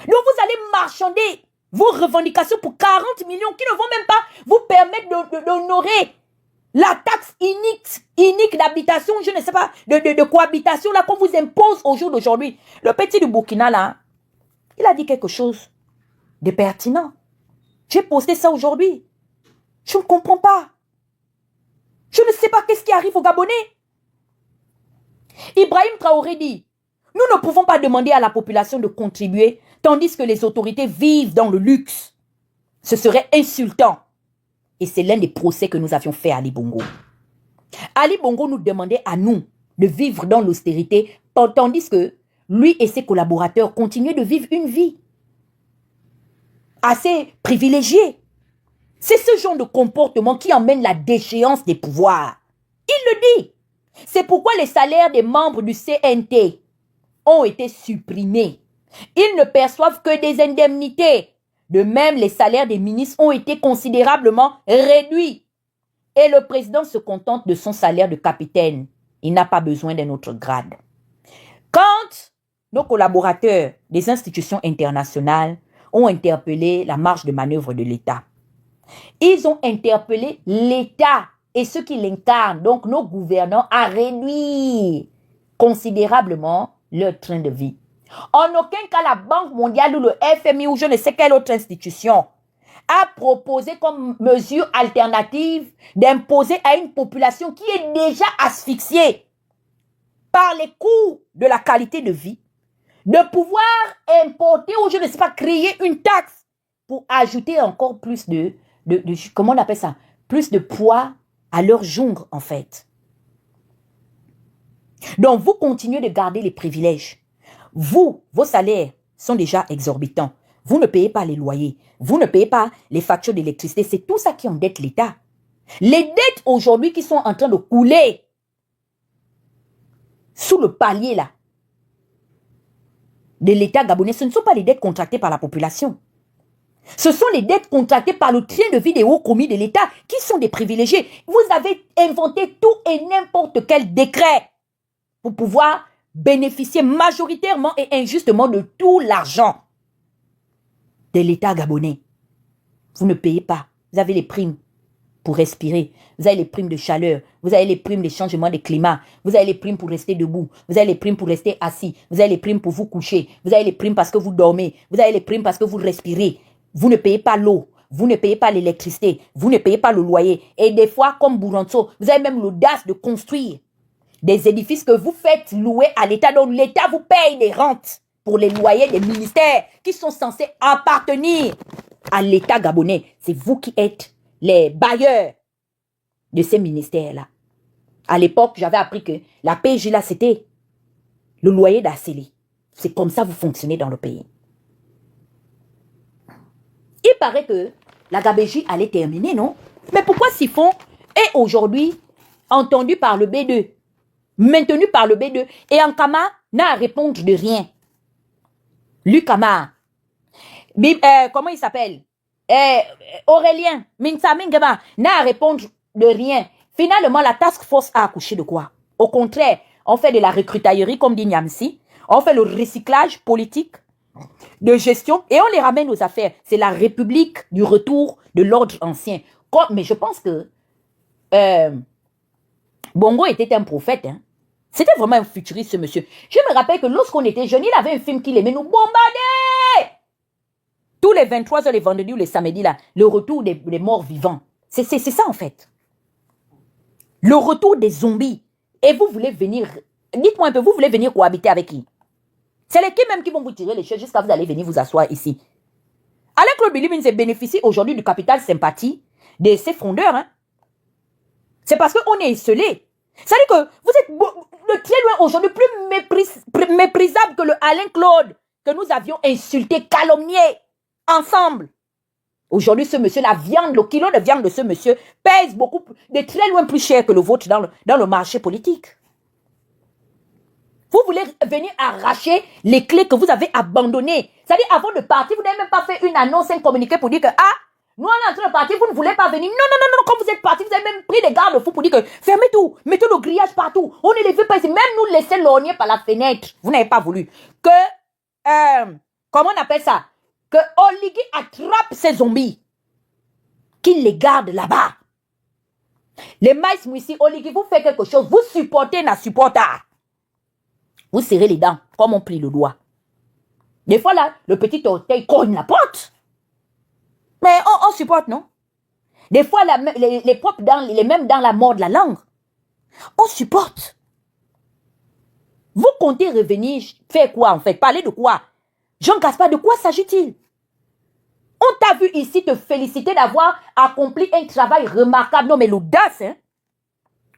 Donc vous allez marchander vos revendications pour 40 millions qui ne vont même pas vous permettre d'honorer la taxe unique d'habitation, je ne sais pas, de cohabitation là qu'on vous impose au jour d'aujourd'hui. Le petit du Burkina là, il a dit quelque chose de pertinent. J'ai posté ça aujourd'hui. Je ne comprends pas. Je ne sais pas qu'est-ce qui arrive aux Gabonais. Ibrahim Traoré dit, nous ne pouvons pas demander à la population de contribuer tandis que les autorités vivent dans le luxe. Ce serait insultant. Et c'est l'un des procès que nous avions fait à Ali Bongo. Ali Bongo nous demandait à nous de vivre dans l'austérité tandis que lui et ses collaborateurs continuaient de vivre une vie assez privilégiée. C'est ce genre de comportement qui emmène la déchéance des pouvoirs. Il le dit. C'est pourquoi les salaires des membres du CNT ont été supprimés. Ils ne perçoivent que des indemnités. De même, les salaires des ministres ont été considérablement réduits. Et le président se contente de son salaire de capitaine. Il n'a pas besoin d'un autre grade. Quand nos collaborateurs des institutions internationales ont interpellé la marge de manœuvre de l'État, ils ont interpellé l'État et ceux qui l'incarnent, donc nos gouvernants, à réduire considérablement leur train de vie. En aucun cas, la Banque mondiale ou le FMI ou je ne sais quelle autre institution a proposé comme mesure alternative d'imposer à une population qui est déjà asphyxiée par les coûts de la qualité de vie, de pouvoir importer ou je ne sais pas, créer une taxe pour ajouter encore plus de comment on appelle ça, plus de poids à leur jour en fait. Donc vous continuez de garder les privilèges. Vous, vos salaires sont déjà exorbitants. Vous ne payez pas les loyers. Vous ne payez pas les factures d'électricité. C'est tout ça qui endette l'État. Les dettes aujourd'hui qui sont en train de couler sous le palier là de l'État gabonais, ce ne sont pas les dettes contractées par la population. Ce sont les dettes contractées par le train de vie des hauts commis de l'État qui sont des privilégiés. Vous avez inventé tout et n'importe quel décret pour pouvoir bénéficier majoritairement et injustement de tout l'argent de l'État gabonais. Vous ne payez pas. Vous avez les primes pour respirer. Vous avez les primes de chaleur. Vous avez les primes de changement de climat. Vous avez les primes pour rester debout. Vous avez les primes pour rester assis. Vous avez les primes pour vous coucher. Vous avez les primes parce que vous dormez. Vous avez les primes parce que vous respirez. Vous ne payez pas l'eau. Vous ne payez pas l'électricité. Vous ne payez pas le loyer. Et des fois, comme Bouranto, vous avez même l'audace de construire des édifices que vous faites louer à l'État. Donc l'État vous paye des rentes pour les loyers des ministères qui sont censés appartenir à l'État gabonais. C'est vous qui êtes les bailleurs de ces ministères-là. À l'époque, j'avais appris que la PJ là, c'était le loyer d'Acélé. C'est comme ça que vous fonctionnez dans le pays. Il paraît que la gabégie allait terminer, non? Mais pourquoi Siphon est aujourd'hui entendu par le B2, maintenu par le B2, et Ankama n'a à répondre de rien? Lucama, comment il s'appelle? Aurélien, Minsamingema, n'a à répondre de rien. Finalement, la task force a accouché de quoi? Au contraire, on fait de la recrutaillerie, comme dit Niamsi. On fait le recyclage politique de gestion et on les ramène aux affaires. C'est la République du retour de l'ordre ancien. Mais je pense que Bongo était un prophète. Hein. C'était vraiment un futuriste, ce monsieur. Je me rappelle que lorsqu'on était jeunes, il avait un film qui aimait nous bombarder. Tous les 23 heures, les vendredis ou les samedis, là, le retour des morts vivants. C'est ça, en fait. Le retour des zombies. Et vous voulez venir... Dites-moi un peu, vous voulez venir cohabiter avec qui? C'est les qui même qui vont vous tirer les cheveux jusqu'à vous allez venir vous asseoir ici. Alain Claude Bilibine se bénéficie aujourd'hui du capital sympathie de ses fondeurs. Hein. C'est parce qu'on est esselé. C'est-à-dire que vous êtes de très loin aujourd'hui plus méprisable que le Alain Claude que nous avions insulté, calomnié ensemble. Aujourd'hui, ce monsieur, la viande, le kilo de viande de ce monsieur pèse beaucoup, de très loin plus cher que le vôtre dans le marché politique. Vous voulez venir arracher les clés que vous avez abandonnées. C'est-à-dire, avant de partir, vous n'avez même pas fait une annonce, un communiqué pour dire que, nous on est en train de partir, vous ne voulez pas venir. Non, quand vous êtes parti, vous avez même pris des garde-fous pour dire que, fermez tout, mettez le grillage partout. On ne les veut pas ici. Même nous laisser lorgner par la fenêtre. Vous n'avez pas voulu. Que, comment on appelle ça? Que Oligui attrape ces zombies. Qu'il les garde là-bas. Les maïs ici, Oligui, vous faites quelque chose. Vous supportez, n'a supporte. Vous serrez les dents, comme on plie le doigt. Des fois, là, le petit orteil cogne la porte. Mais on supporte, non? Des fois, les propres dents, les mêmes dents, la mort de la langue. On supporte. Vous comptez revenir faire quoi, en fait? Parler de quoi? Jean Gaspard, de quoi s'agit-il? On t'a vu ici te féliciter d'avoir accompli un travail remarquable. Non, mais l'audace, hein?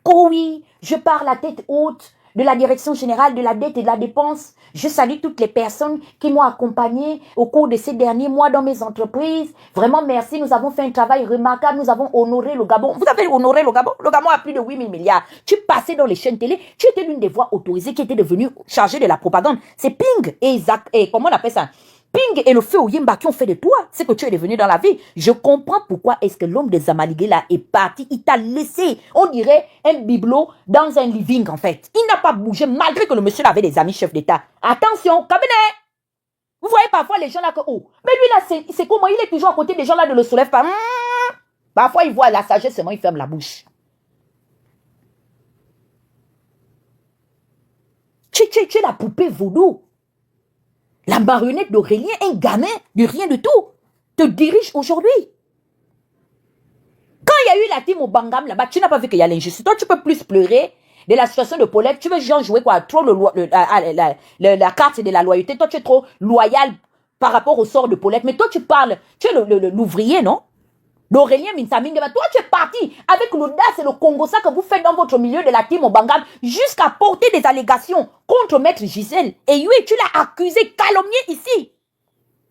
Oh oui, je parle à tête haute de la Direction générale de la dette et de la dépense. Je salue toutes les personnes qui m'ont accompagné au cours de ces derniers mois dans mes entreprises. Vraiment, merci. Nous avons fait un travail remarquable. Nous avons honoré le Gabon. Vous avez honoré le Gabon? Le Gabon a plus de 8 000 milliards. Tu passais dans les chaînes télé. Tu étais l'une des voix autorisées qui était devenue chargée de la propagande. C'est Ping et comment on appelle ça? Ping et le feu au Yimba qui ont fait de toi ce que tu es devenu dans la vie. Je comprends pourquoi est-ce que l'homme des Amaligé là est parti. Il t'a laissé, on dirait, un bibelot dans un living en fait. Il n'a pas bougé malgré que le monsieur avait des amis chefs d'État. Attention, cabinet. Vous voyez parfois les gens là que, oh, mais lui là, c'est comment il est toujours à côté des gens là, ne le soulève pas. Parfois il voit la sagesse seulement, il ferme la bouche. Tu es la poupée vaudou. La marionnette d'Aurélien, un gamin de rien de tout, te dirige aujourd'hui. Quand il y a eu la team au Bangam là-bas, tu n'as pas vu qu'il y a l'injustice. Toi, tu peux plus pleurer de la situation de Paulette. Tu veux genre jouer quoi? Trop la carte de la loyauté. Toi, tu es trop loyal par rapport au sort de Paulette. Mais toi, tu parles, tu es l'ouvrier, non? D'Aurélien Minsamingeba. Toi, tu es parti avec l'audace et le Congo, ça que vous faites dans votre milieu de la team au Bangam, jusqu'à porter des allégations contre Maître Gisèle. Et oui, tu l'as accusé, calomnié ici,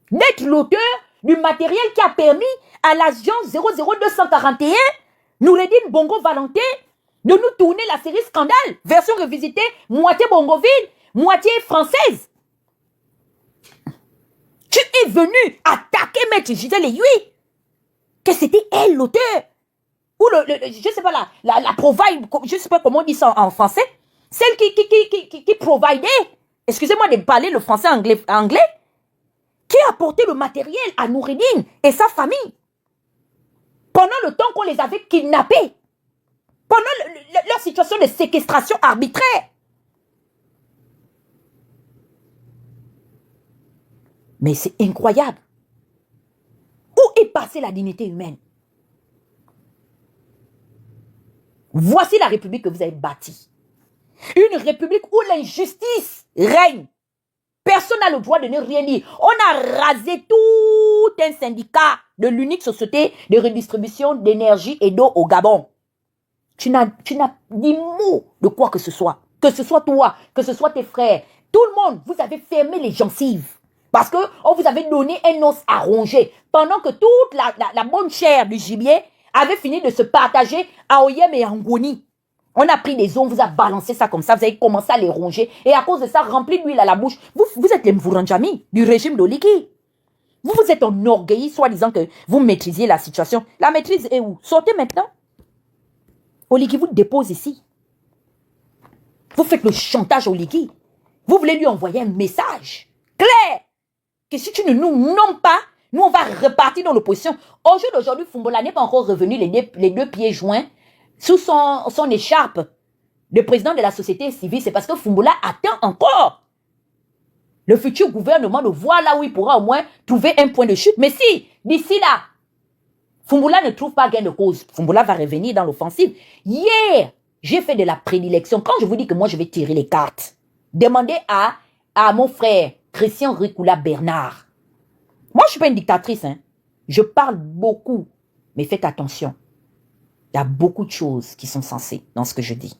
d'être l'auteur du matériel qui a permis à l'agence 00241, Noureddine Bongo Valentin, de nous tourner la série Scandale, version revisitée, moitié Bongoville, moitié française. Tu es venu attaquer Maître Gisèle et oui, que c'était elle l'auteur. Ou je sais pas, la provide, je sais pas comment on dit ça en français, celle qui providait, excusez-moi de parler le français anglais, qui a apporté le matériel à Noureddine et sa famille pendant le temps qu'on les avait kidnappés, pendant leur situation de séquestration arbitraire. Mais c'est incroyable. Où est passée la dignité humaine? Voici la République que vous avez bâtie. Une République où l'injustice règne. Personne n'a le droit de ne rien dire. On a rasé tout un syndicat de l'unique société de redistribution d'énergie et d'eau au Gabon. Tu n'as dit mot de quoi que ce soit. Que ce soit toi, que ce soit tes frères. Tout le monde, vous avez fermé les gencives. Parce qu'on vous avait donné un os à ronger. Pendant que toute la bonne chair du gibier avait fini de se partager à Oyem et à Ngoni. On a pris des os, on vous a balancé ça comme ça, vous avez commencé à les ronger. Et à cause de ça, rempli d'huile à la bouche. Vous êtes les Mvouranjami du régime d'Oliki. Vous êtes enorgueillis, soi-disant que vous maîtrisiez la situation. La maîtrise est où? Sortez maintenant. Oliki vous dépose ici. Vous faites le chantage à Oliki. Vous voulez lui envoyer un message clair. Que si tu ne nous nommes pas, nous on va repartir dans l'opposition. Au jour d'aujourd'hui, Fumbola n'est pas encore revenu les deux pieds joints sous son écharpe de président de la société civile. C'est parce que Fumbola attend encore le futur gouvernement de voir là où il pourra au moins trouver un point de chute. Mais si, d'ici là, Fumbola ne trouve pas gain de cause, Fumbola va revenir dans l'offensive. Hier, j'ai fait de la prédilection. Quand je vous dis que moi je vais tirer les cartes, demandez à mon frère Christian Rikula Bernard. Moi, je ne suis pas une dictatrice. Hein. Je parle beaucoup. Mais faites attention. Il y a beaucoup de choses qui sont censées dans ce que je dis.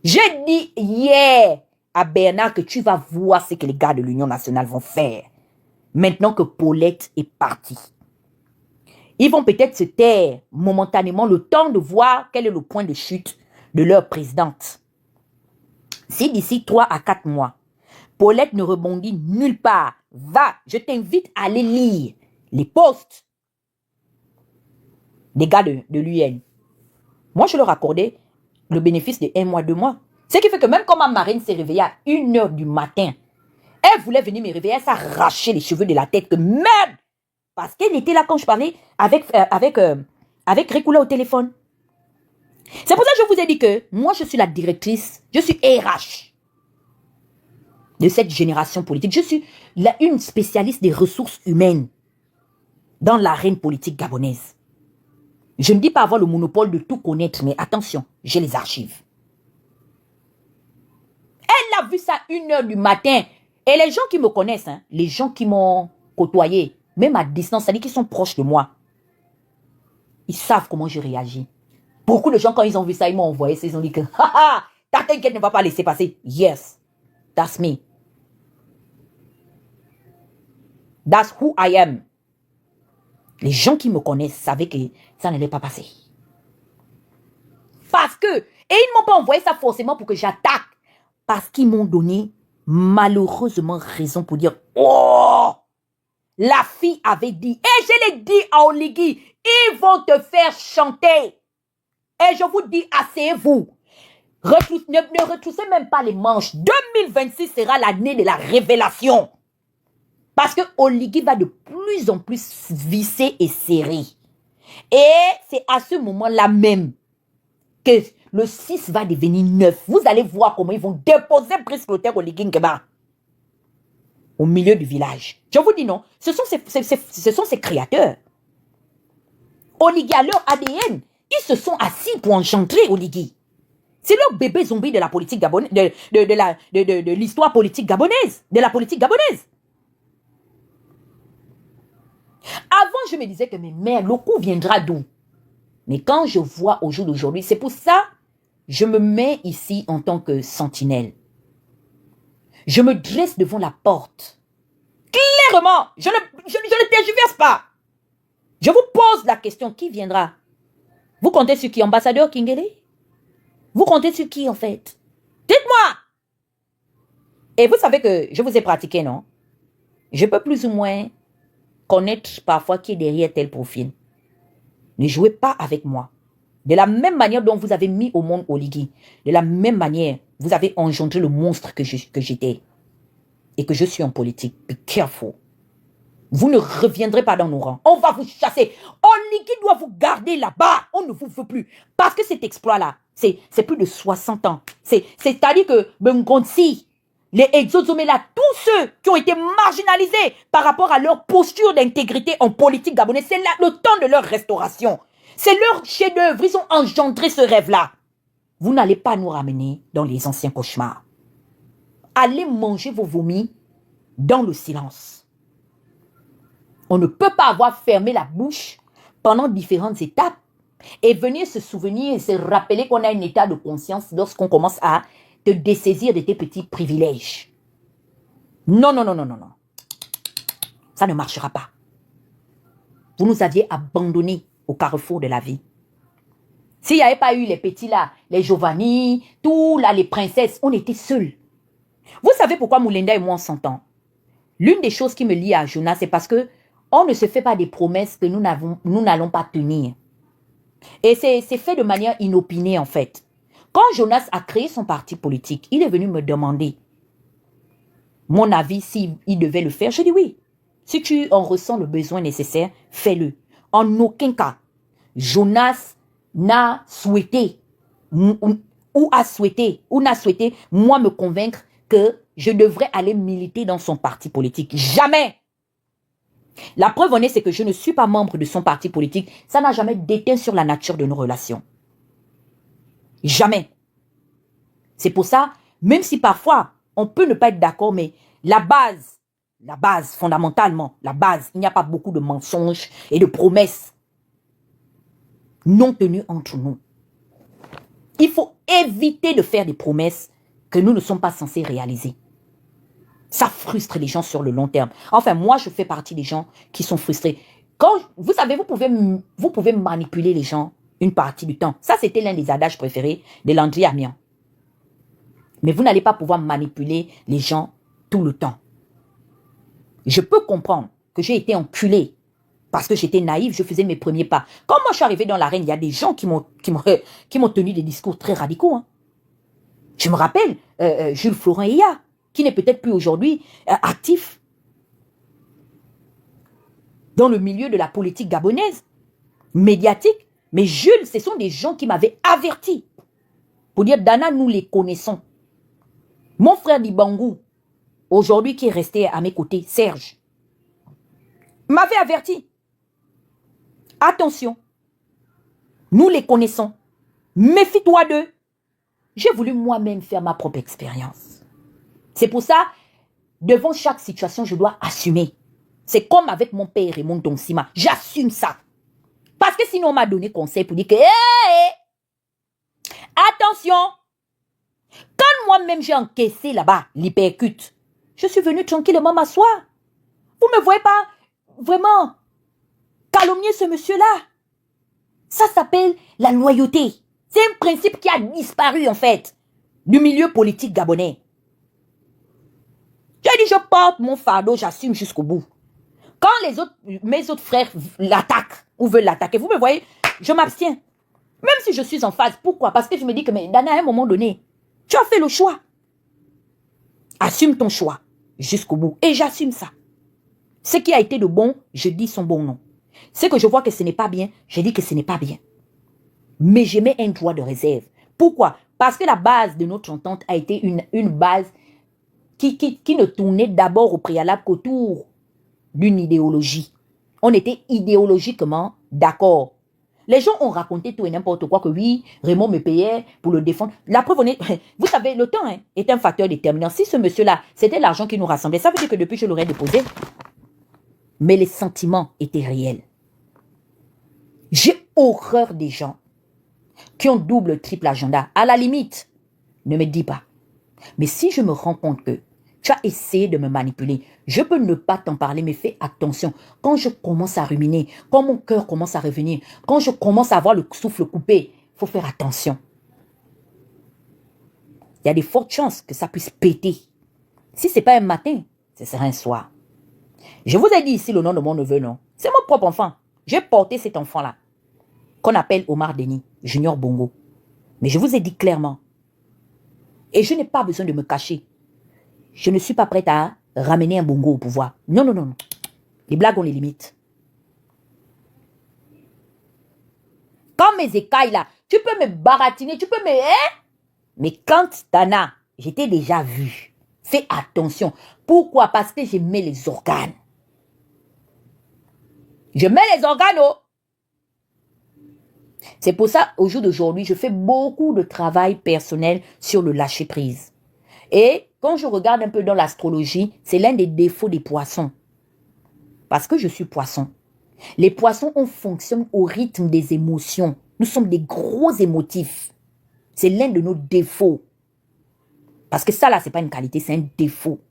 J'ai dit hier à Bernard que tu vas voir ce que les gars de l'Union nationale vont faire. Maintenant que Paulette est partie. Ils vont peut-être se taire momentanément le temps de voir quel est le point de chute de leur présidente. Si d'ici 3 à 4 mois, Paulette ne rebondit nulle part. Va, je t'invite à aller lire les posts des gars de l'UN. Moi, je leur accordais le bénéfice de 1 mois, 2 mois. Ce qui fait que même quand ma marraine s'est réveillée à 1h du matin, elle voulait venir me réveiller, elle s'arrachait les cheveux de la tête que merde! Parce qu'elle était là quand je parlais avec Rikula au téléphone. C'est pour ça que je vous ai dit que moi, je suis la directrice, je suis RH. De cette génération politique. Je suis une spécialiste des ressources humaines dans l'arène politique gabonaise. Je ne dis pas avoir le monopole de tout connaître, mais attention, j'ai les archives. Elle a vu ça 1h du matin. Et les gens qui me connaissent, hein, les gens qui m'ont côtoyé, même à distance, c'est-à-dire qu'ils sont proches de moi, ils savent comment je réagis. Beaucoup de gens, quand ils ont vu ça, ils m'ont envoyé ça, ils ont dit que, haha, t'inquiète, ne va pas laisser passer. Yes, that's me. That's who I am. Les gens qui me connaissent savaient que ça n'allait pas passer. Parce que, et ils ne m'ont pas envoyé ça forcément pour que j'attaque. Parce qu'ils m'ont donné malheureusement raison pour dire, oh, la fille avait dit, et je l'ai dit à Oligui, ils vont te faire chanter. Et je vous dis, asseyez-vous. Ne retroussez même pas les manches. 2026 sera l'année de la révélation. Parce que Oligui va de plus en plus visser et serrer. Et c'est à ce moment-là même que le 6 va devenir 9. Vous allez voir comment ils vont déposer Brice Clotaire au Ligingeba. Au milieu du village. Je vous dis non. Ce sont ces créateurs. Oligui, à leur ADN, ils se sont assis pour engendrer Oligui. C'est leur bébé zombie de la politique gabonaise, de l'histoire politique gabonaise, de la politique gabonaise. Avant, je me disais que mes mères, le coup viendra d'où? Mais quand je vois au jour d'aujourd'hui, c'est pour ça, je me mets ici en tant que sentinelle. Je me dresse devant la porte. Clairement, je ne tergiverse pas. Je vous pose la question, qui viendra? Vous comptez sur qui? Ambassadeur Kingele? Vous comptez sur qui en fait? Dites-moi! Et vous savez que je vous ai pratiqué, non? Je peux plus ou moins connaître parfois qui est derrière tel profil. Ne jouez pas avec moi. De la même manière dont vous avez mis au monde Oligui, de la même manière, vous avez engendré le monstre que j'étais. Et que je suis en politique. Be careful. Vous ne reviendrez pas dans nos rangs. On va vous chasser. Oligui doit vous garder là-bas. On ne vous veut plus. Parce que cet exploit-là, c'est plus de 60 ans. C'est-à-dire que Bengonsi, les Exozomela, tous ceux qui ont été marginalisés par rapport à leur posture d'intégrité en politique gabonaise, c'est le temps de leur restauration. C'est leur chef-d'œuvre. Ils ont engendré ce rêve-là. Vous n'allez pas nous ramener dans les anciens cauchemars. Allez manger vos vomis dans le silence. On ne peut pas avoir fermé la bouche pendant différentes étapes et venir se souvenir et se rappeler qu'on a un état de conscience lorsqu'on commence à te dessaisir de tes petits privilèges. Non, non, non, non, non, non. Ça ne marchera pas. Vous nous aviez abandonnés au carrefour de la vie. S'il n'y avait pas eu les petits là, les Giovanni, tout là, les princesses, on était seuls. Vous savez pourquoi Moulinda et moi on s'entend? L'une des choses qui me lie à Jonas, c'est parce que on ne se fait pas des promesses que nous n'allons pas tenir. Et c'est fait de manière inopinée en fait. Quand Jonas a créé son parti politique, il est venu me demander mon avis s'il devait le faire. Je dis oui. Si tu en ressens le besoin nécessaire, fais-le. En aucun cas, Jonas n'a souhaité n'a souhaité moi me convaincre que je devrais aller militer dans son parti politique. Jamais. La preuve en est, c'est que je ne suis pas membre de son parti politique. Ça n'a jamais déteint sur la nature de nos relations. Jamais. C'est pour ça, même si parfois, on peut ne pas être d'accord, mais la base, fondamentalement, la base, il n'y a pas beaucoup de mensonges et de promesses non tenues entre nous. Il faut éviter de faire des promesses que nous ne sommes pas censés réaliser. Ça frustre les gens sur le long terme. Enfin, moi, je fais partie des gens qui sont frustrés. Quand, vous savez, vous pouvez manipuler les gens une partie du temps. Ça, c'était l'un des adages préférés de Landry Amiens. Mais vous n'allez pas pouvoir manipuler les gens tout le temps. Je peux comprendre que j'ai été enculé parce que j'étais naïf, je faisais mes premiers pas. Quand moi, je suis arrivé dans l'arène, il y a des gens qui m'ont tenu des discours très radicaux. Hein. Je me rappelle, Jules Florent Eya, qui n'est peut-être plus aujourd'hui actif dans le milieu de la politique gabonaise, médiatique. Mais Jules, ce sont des gens qui m'avaient averti. Pour dire, Dana, nous les connaissons. Mon frère Dibangou, aujourd'hui qui est resté à mes côtés, Serge, m'avait averti. Attention, nous les connaissons. Méfie-toi d'eux. J'ai voulu moi-même faire ma propre expérience. C'est pour ça, devant chaque situation, je dois assumer. C'est comme avec mon père Raymond Donsima. J'assume ça. Parce que sinon, on m'a donné conseil pour dire que, hey, attention, quand moi-même j'ai encaissé là-bas l'hypercute, je suis venu tranquillement m'asseoir. Vous ne me voyez pas vraiment calomnier ce monsieur-là. Ça s'appelle la loyauté. C'est un principe qui a disparu en fait du milieu politique gabonais. J'ai dit, je porte mon fardeau, j'assume jusqu'au bout. Quand mes autres frères l'attaquent ou veulent l'attaquer, vous me voyez, je m'abstiens. Même si je suis en phase. Pourquoi? Parce que je me dis que, mais Dana, à un moment donné, tu as fait le choix. Assume ton choix jusqu'au bout. Et j'assume ça. Ce qui a été de bon, je dis son bon nom. Ce que je vois que ce n'est pas bien, je dis que ce n'est pas bien. Mais je mets un droit de réserve. Pourquoi? Parce que la base de notre entente a été une base qui ne tournait d'abord au préalable qu'autour d'une idéologie. On était idéologiquement d'accord. Les gens ont raconté tout et n'importe quoi, que oui, Raymond me payait pour le défendre. La preuve, vous savez, le temps est un facteur déterminant. Si ce monsieur-là, c'était l'argent qui nous rassemblait, ça veut dire que depuis, je l'aurais déposé. Mais les sentiments étaient réels. J'ai horreur des gens qui ont double, triple agenda. À la limite, ne me dis pas. Mais si je me rends compte que tu as essayé de me manipuler, je peux ne pas t'en parler, mais fais attention. Quand je commence à ruminer, quand mon cœur commence à revenir, quand je commence à avoir le souffle coupé, il faut faire attention. Il y a des fortes chances que ça puisse péter. Si ce n'est pas un matin, ce sera un soir. Je vous ai dit ici le nom de mon neveu, non? C'est mon propre enfant. J'ai porté cet enfant-là, qu'on appelle Omar Denis, Junior Bongo. Mais je vous ai dit clairement, et je n'ai pas besoin de me cacher, je ne suis pas prête à ramener un Bongo au pouvoir. Non, non, non, non. Les blagues ont les limites. Quand mes écailles là, tu peux me baratiner, tu peux me... Mais quand Tana, je t'ai déjà vu. Fais attention. Pourquoi? Parce que je mets les organes. Je mets les organes, oh. C'est pour ça, au jour d'aujourd'hui, je fais beaucoup de travail personnel sur le lâcher-prise. Et quand je regarde un peu dans l'astrologie, c'est l'un des défauts des poissons. Parce que je suis poisson. Les poissons, on fonctionne au rythme des émotions. Nous sommes des gros émotifs. C'est l'un de nos défauts. Parce que ça, là, ce n'est pas une qualité, c'est un défaut.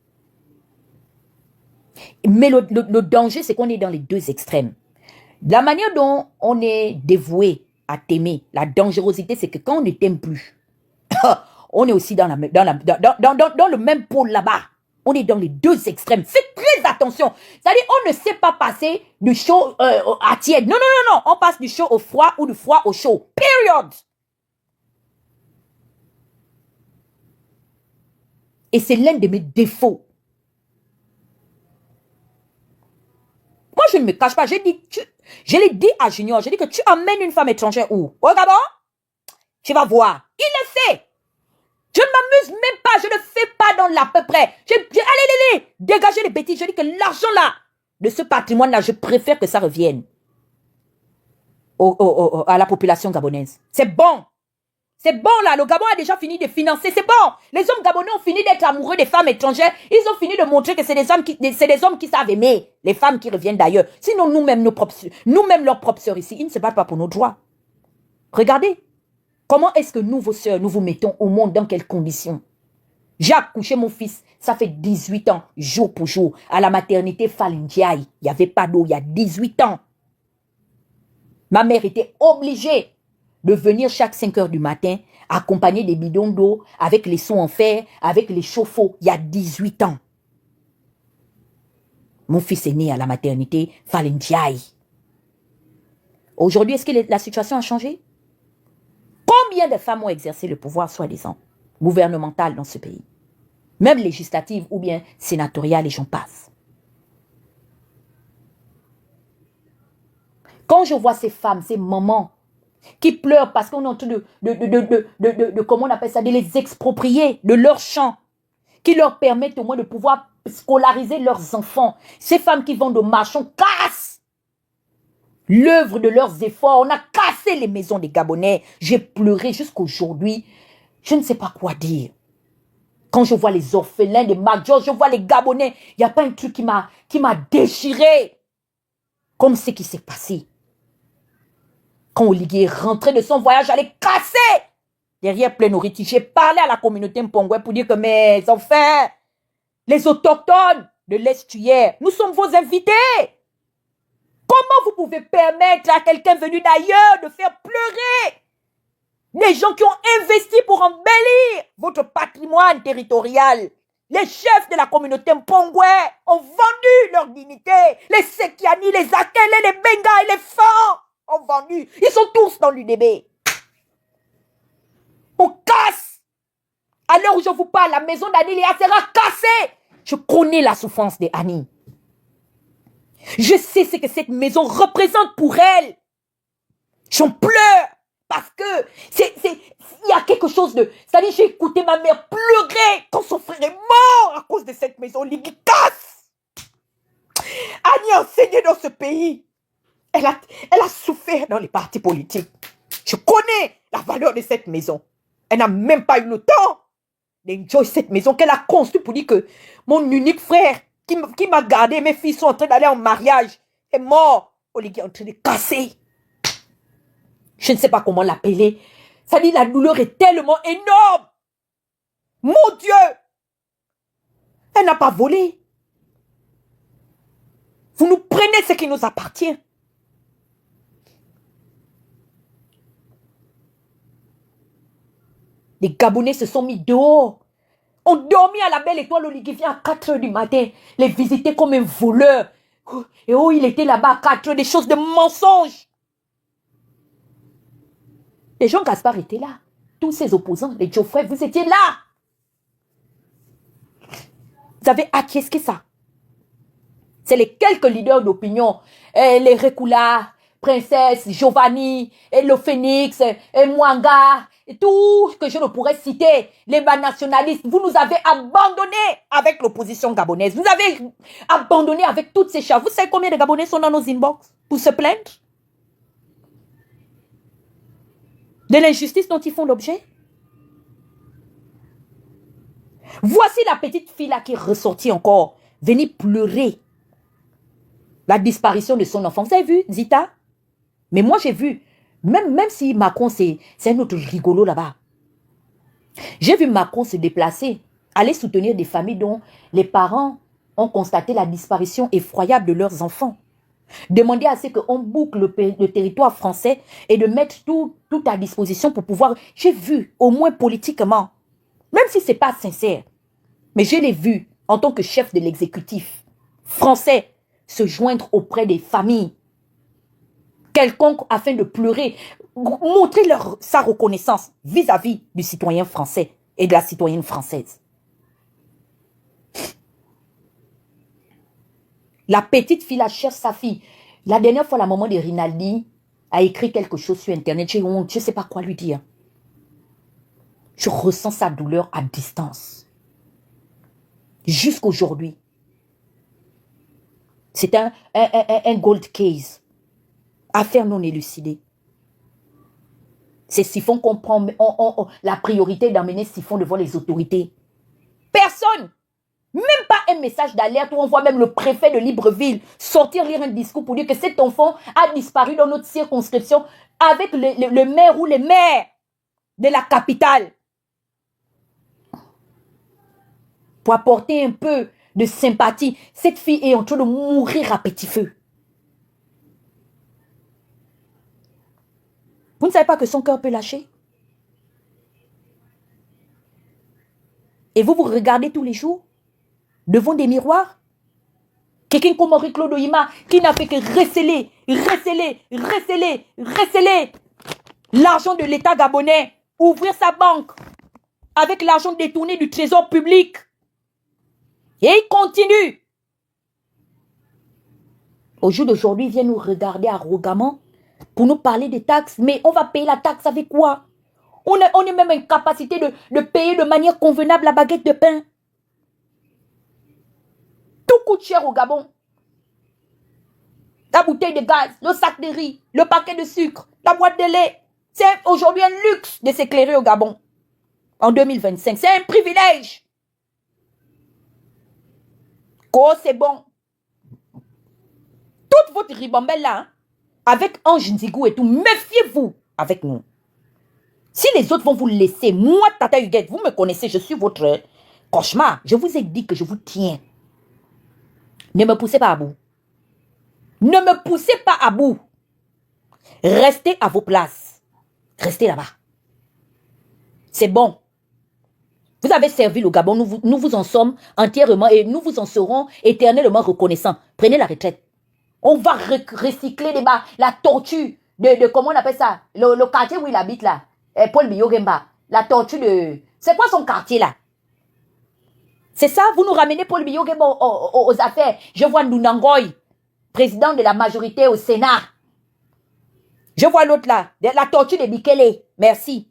Mais le danger, c'est qu'on est dans les deux extrêmes. La manière dont on est dévoué à t'aimer, la dangerosité, c'est que quand on ne t'aime plus, on est aussi dans le même pôle là-bas. On est dans les deux extrêmes. Faites très attention. C'est-à-dire, on ne sait pas passer du chaud à tiède. Non, non, non, non. On passe du chaud au froid ou du froid au chaud. Period. Et c'est l'un de mes défauts. Moi, je ne me cache pas. Je l'ai dit à Junior. J'ai dit que tu emmènes une femme étrangère où? Au Gabon? Tu vas voir. Il le sait. Je ne m'amuse même pas. Je ne fais pas dans l'à peu près. Allez, dégagez les bêtises. Je dis que l'argent là, de ce patrimoine-là, je préfère que ça revienne à la population gabonaise. C'est bon. C'est bon là, le Gabon a déjà fini de financer, c'est bon. Les hommes gabonais ont fini d'être amoureux des femmes étrangères. Ils ont fini de montrer que c'est des hommes qui savent aimer les femmes qui reviennent d'ailleurs. Sinon, nous-mêmes, leurs propres sœurs ici, ils ne se battent pas pour nos droits. Regardez, comment est-ce que nous, vos sœurs, nous vous mettons au monde, dans quelles conditions? J'ai accouché mon fils, ça fait 18 ans, jour pour jour, à la maternité Falindiaï. Il n'y avait pas d'eau, il y a 18 ans. Ma mère était obligée de venir chaque 5 heures du matin, accompagner des bidons d'eau, avec les seaux en fer, avec les chauffe-eau, il y a 18 ans. Mon fils est né à la maternité Falindiaï. Aujourd'hui, est-ce que la situation a changé? Combien de femmes ont exercé le pouvoir, soi-disant, gouvernemental dans ce pays? Même législative ou bien sénatoriale, et j'en passe. Quand je vois ces femmes, ces mamans, qui pleurent parce qu'on est en train comment on appelle ça, de les exproprier de leur champ, qui leur permettent au moins de pouvoir scolariser leurs enfants. Ces femmes qui vendent au marché, on casse l'œuvre de leurs efforts. On a cassé les maisons des Gabonais. J'ai pleuré jusqu'aujourd'hui. Je ne sais pas quoi dire. Quand je vois les orphelins des Majors, je vois les Gabonais, il n'y a pas un truc qui m'a déchiré. Comme ce qui s'est passé. Quand Olivier est rentré de son voyage, j'allais casser derrière Plénoriti. J'ai parlé à la communauté Mpongwe pour dire que mes enfants, les autochtones de l'estuaire, nous sommes vos invités. Comment vous pouvez permettre à quelqu'un venu d'ailleurs de faire pleurer les gens qui ont investi pour embellir votre patrimoine territorial? Les chefs de la communauté Mpongwe ont vendu leur dignité. Les Sekiani, les Akele, les Benga et les Fan ont vendu. Ils sont tous dans l'UDB. On casse. À l'heure où je vous parle, la maison d'Annie Léa sera cassée. Je connais la souffrance d'Annie. Je sais ce que cette maison représente pour elle. J'en pleure. parce que il y a quelque chose de... C'est-à-dire, j'ai écouté ma mère pleurer quand son frère est mort à cause de cette maison Ligikas. Annie a enseigné dans ce pays. Elle a souffert dans les partis politiques. Je connais la valeur de cette maison. Elle n'a même pas eu le temps d'enjoy cette maison qu'elle a construite pour dire que mon unique frère qui m'a gardé, mes filles sont en train d'aller en mariage, est mort. Oligui est en train de casser. Je ne sais pas comment l'appeler. Ça dit, la douleur est tellement énorme. Mon Dieu! Elle n'a pas volé. Vous nous prenez ce qui nous appartient. Les Gabonais se sont mis dehors. On dormit à la belle étoile. Oligui vient à 4 heures du matin. Les visiter comme un voleur. Et oh, il était là-bas à 4 heures. Des choses de mensonges. Les Jean Gaspard étaient là. Tous ses opposants, les Geoffrey, vous étiez là. Vous avez acquiescé ça. C'est les quelques leaders d'opinion. Les Rekula, Princesse, Giovanni, le Phoenix, Mwanga, et tout ce que je ne pourrais citer. Les nationalistes, vous nous avez abandonnés avec l'opposition gabonaise. Vous avez abandonné avec toutes ces choses. Vous savez combien de Gabonais sont dans nos inbox pour se plaindre de l'injustice dont ils font l'objet? Voici la petite fille là qui est ressortie encore, venir pleurer la disparition de son enfant. Vous avez vu, Zita? Mais moi j'ai vu, même si Macron c'est un autre rigolo là-bas. J'ai vu Macron se déplacer, aller soutenir des familles dont les parents ont constaté la disparition effroyable de leurs enfants. Demander à ce qu'on boucle le territoire français et de mettre tout à disposition pour pouvoir... J'ai vu, au moins politiquement, même si ce n'est pas sincère, mais je l'ai vu en tant que chef de l'exécutif français se joindre auprès des familles quelconques afin de pleurer, montrer sa reconnaissance vis-à-vis du citoyen français et de la citoyenne française. La petite fille, la cherche sa fille. La dernière fois, la maman de Rinaldi a écrit quelque chose sur Internet. J'ai honte, je ne sais pas quoi lui dire. Je ressens sa douleur à distance. Jusqu'aujourd'hui. C'est un gold case. Affaire non élucidée. C'est Siphon qu'on prend la priorité d'amener Siphon devant les autorités. Personne. Même pas un message d'alerte où on voit même le préfet de Libreville sortir lire un discours pour dire que cet enfant a disparu dans notre circonscription avec le maire ou les maires de la capitale. Pour apporter un peu de sympathie. Cette fille est en train de mourir à petit feu. Vous ne savez pas que son cœur peut lâcher? Et vous regardez tous les jours devant des miroirs? Quelqu'un comme Henri-Claude Oyima qui n'a fait que receler l'argent de l'État gabonais, ouvrir sa banque avec l'argent détourné du trésor public. Et il continue. Au jour d'aujourd'hui, il vient nous regarder arrogamment pour nous parler des taxes. Mais on va payer la taxe avec quoi? On est même en capacité de payer de manière convenable la baguette de pain. Tout coûte cher au Gabon. La bouteille de gaz, le sac de riz, le paquet de sucre, la boîte de lait. C'est aujourd'hui un luxe de s'éclairer au Gabon. En 2025, c'est un privilège. Oh, c'est bon. Toute votre ribambelle là, hein, avec Ange Nzigou et tout, méfiez-vous avec nous. Si les autres vont vous laisser, moi, Tata Huguette, vous me connaissez, je suis votre cauchemar. Je vous ai dit que je vous tiens. Ne me poussez pas à bout. Ne me poussez pas à bout. Restez à vos places. Restez là-bas. C'est bon. Vous avez servi le Gabon, nous vous en sommes entièrement et nous vous en serons éternellement reconnaissants. Prenez la retraite. On va recycler la tortue de comment on appelle ça? Le quartier où il habite là. Paul Biyogemba. La tortue de... C'est quoi son quartier là? C'est ça, vous nous ramenez Paul Biyogemba aux affaires. Je vois Nunangoy, président de la majorité au Sénat. Je vois l'autre là, la tortue de Bikele. Merci.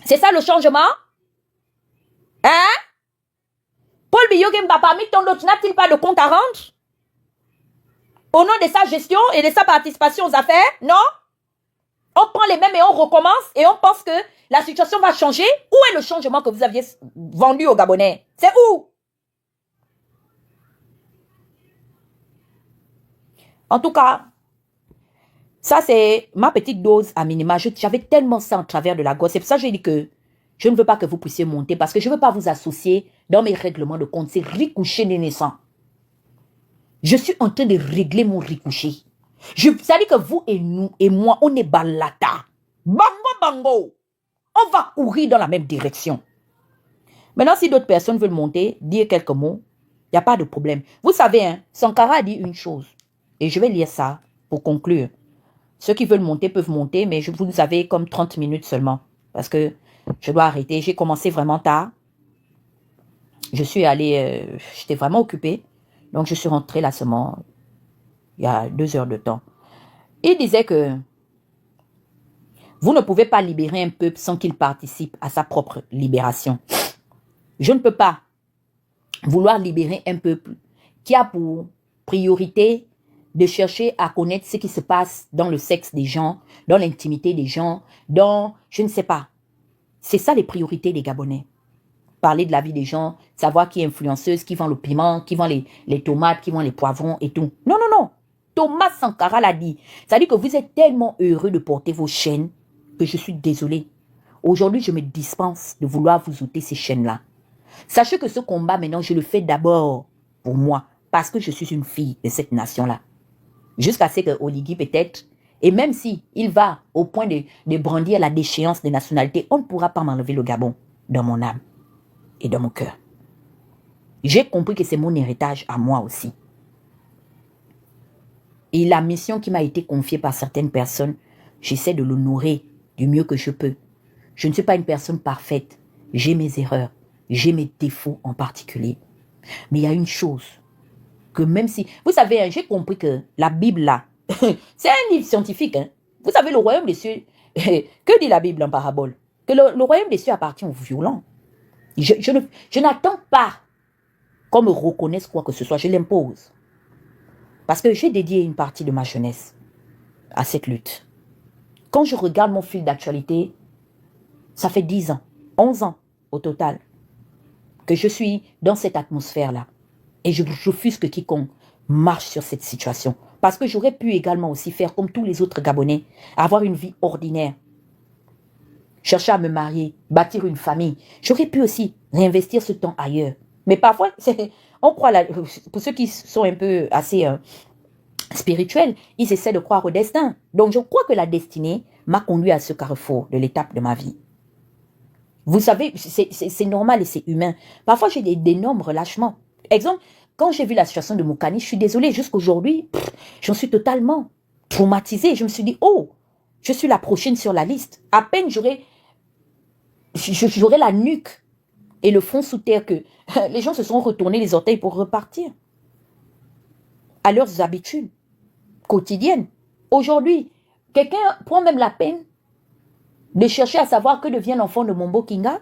C'est ça le changement? Hein? Paul Biyoge Mbapa, parmi tant d'autres, n'a-t-il pas de compte à rendre? Au nom de sa gestion et de sa participation aux affaires? Non? On prend les mêmes et on recommence et on pense que la situation va changer. Où est le changement que vous aviez vendu aux Gabonais? C'est où? En tout cas, ça c'est ma petite dose à minima. J'avais tellement ça en travers de la gorge. C'est pour ça que j'ai dit que je ne veux pas que vous puissiez monter parce que je ne veux pas vous associer dans mes règlements de compte. C'est ricoucher des naissants. Je suis en train de régler mon ricoucher. Ça dit que vous et nous et moi, on est balata. Bango, bango. On va courir dans la même direction. Maintenant, si d'autres personnes veulent monter, dire quelques mots, il n'y a pas de problème. Vous savez, hein, Sankara a dit une chose. Et je vais lire ça pour conclure. Ceux qui veulent monter peuvent monter, mais vous avez comme 30 minutes seulement. Parce que je dois arrêter. J'ai commencé vraiment tard. Je suis allée, j'étais vraiment occupée. Donc, je suis rentrée là seulement il y a 2 heures de temps. Il disait que vous ne pouvez pas libérer un peuple sans qu'il participe à sa propre libération. Je ne peux pas vouloir libérer un peuple qui a pour priorité de chercher à connaître ce qui se passe dans le sexe des gens, dans l'intimité des gens, dans, je ne sais pas. C'est ça les priorités des Gabonais. Parler de la vie des gens, savoir qui est influenceuse, qui vend le piment, qui vend les tomates, qui vend les poivrons et tout. Non, non, non. Thomas Sankara l'a dit. Ça dit que vous êtes tellement heureux de porter vos chaînes que je suis désolé. Aujourd'hui, je me dispense de vouloir vous ôter ces chaînes-là. Sachez que ce combat, maintenant, je le fais d'abord pour moi, parce que je suis une fille de cette nation-là. Jusqu'à ce que Oligui, peut-être, et même si il va au point de brandir la déchéance des nationalités, on ne pourra pas m'enlever le Gabon dans mon âme et dans mon cœur. J'ai compris que c'est mon héritage à moi aussi. Et la mission qui m'a été confiée par certaines personnes, j'essaie de l'honorer du mieux que je peux. Je ne suis pas une personne parfaite. J'ai mes erreurs. J'ai mes défauts en particulier. Mais il y a une chose, que même si... Vous savez, hein, j'ai compris que la Bible, là, c'est un livre scientifique. Hein. Vous savez, le royaume des cieux... Que dit la Bible en parabole? Que le royaume des cieux appartient aux violents. Je n'attends pas qu'on me reconnaisse quoi que ce soit. Je l'impose. Parce que j'ai dédié une partie de ma jeunesse à cette lutte. Quand je regarde mon fil d'actualité, ça fait 10 ans, 11 ans au total, que je suis dans cette atmosphère-là. Et je refuse que quiconque marche sur cette situation. Parce que j'aurais pu également aussi faire comme tous les autres Gabonais, avoir une vie ordinaire. Chercher à me marier, bâtir une famille. J'aurais pu aussi réinvestir ce temps ailleurs. Mais parfois, on croit, pour ceux qui sont un peu assez spirituels, ils essaient de croire au destin. Donc je crois que la destinée m'a conduit à ce carrefour de l'étape de ma vie. Vous savez, c'est normal et c'est humain. Parfois, j'ai d'énormes relâchements. Exemple, quand j'ai vu la situation de Moukani, je suis désolée, jusqu'aujourd'hui, j'en suis totalement traumatisée. Je me suis dit, oh, je suis la prochaine sur la liste. À peine j'aurai la nuque et le front sous terre que les gens se sont retournés les orteils pour repartir à leurs habitudes quotidiennes. Aujourd'hui, quelqu'un prend même la peine de chercher à savoir que devient l'enfant de Mombo Kinga.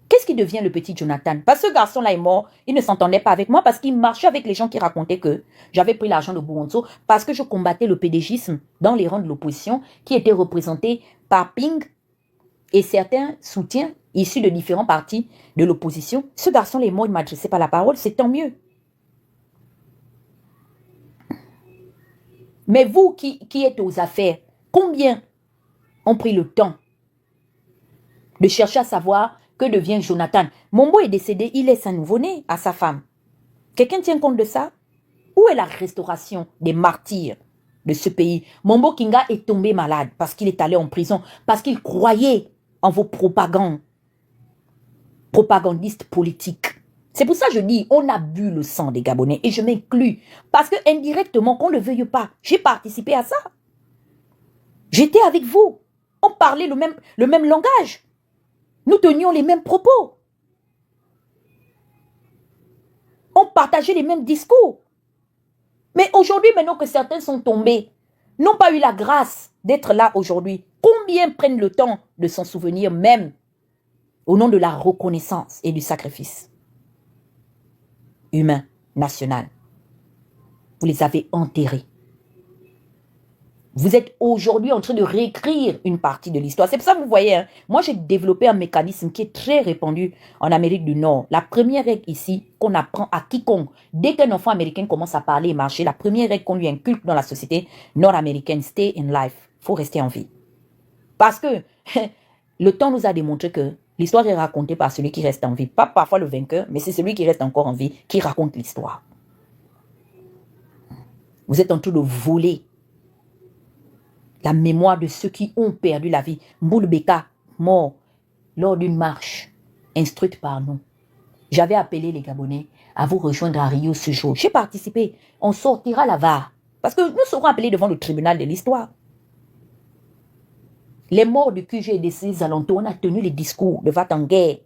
Qu'est-ce qui devient le petit Jonathan? Parce que ce garçon-là est mort, il ne s'entendait pas avec moi parce qu'il marchait avec les gens qui racontaient que j'avais pris l'argent de Bouronzo parce que je combattais le pédégisme dans les rangs de l'opposition qui était représenté par Ping et certains soutiens issus de différents partis de l'opposition. Ce garçon-là est mort, il ne m'adressait pas la parole, c'est tant mieux. Mais vous qui êtes aux affaires, combien ont pris le temps de chercher à savoir que devient Jonathan? Mombo est décédé, il laisse un nouveau-né à sa femme. Quelqu'un tient compte de ça? Où est la restauration des martyrs de ce pays? Mombo Kinga est tombé malade parce qu'il est allé en prison, parce qu'il croyait en vos propagandes, propagandistes politiques. C'est pour ça que je dis, on a bu le sang des Gabonais et je m'inclus. Parce que indirectement, qu'on ne le veuille pas, j'ai participé à ça. J'étais avec vous. On parlait le même langage. Nous tenions les mêmes propos. On partageait les mêmes discours. Mais aujourd'hui, maintenant que certains sont tombés n'ont pas eu la grâce d'être là aujourd'hui. Combien prennent le temps de s'en souvenir même au nom de la reconnaissance et du sacrifice humain, national? Vous les avez enterrés. Vous êtes aujourd'hui en train de réécrire une partie de l'histoire. C'est pour ça que vous voyez, hein, moi j'ai développé un mécanisme qui est très répandu en Amérique du Nord. La première règle ici qu'on apprend à quiconque, dès qu'un enfant américain commence à parler et marcher, la première règle qu'on lui inculque dans la société nord-américaine, stay in life. Il faut rester en vie. Parce que le temps nous a démontré que l'histoire est racontée par celui qui reste en vie. Pas parfois le vainqueur, mais c'est celui qui reste encore en vie qui raconte l'histoire. Vous êtes en train de voler la mémoire de ceux qui ont perdu la vie. Mboulou Beka, mort lors d'une marche instruite par nous. J'avais appelé les Gabonais à vous rejoindre à Rio ce jour. J'ai participé. On sortira la VAR. Parce que nous serons appelés devant le tribunal de l'histoire. Les morts du QG et de ses alentours, on a tenu les discours de Va-t-en-guerre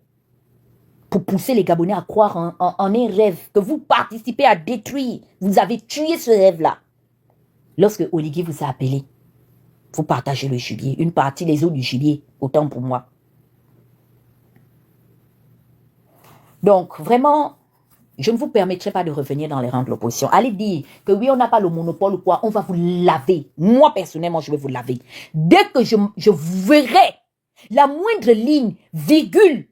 pour pousser les Gabonais à croire en un rêve que vous participez à détruire. Vous avez tué ce rêve-là. Lorsque Oligui vous a appelé, vous partagez le gibier. Une partie, les os du gibier, autant pour moi. Donc, vraiment, je ne vous permettrai pas de revenir dans les rangs de l'opposition. Allez dire que oui, on n'a pas le monopole ou quoi, on va vous laver. Moi, personnellement, je vais vous laver. Dès que je verrai la moindre ligne, virgule,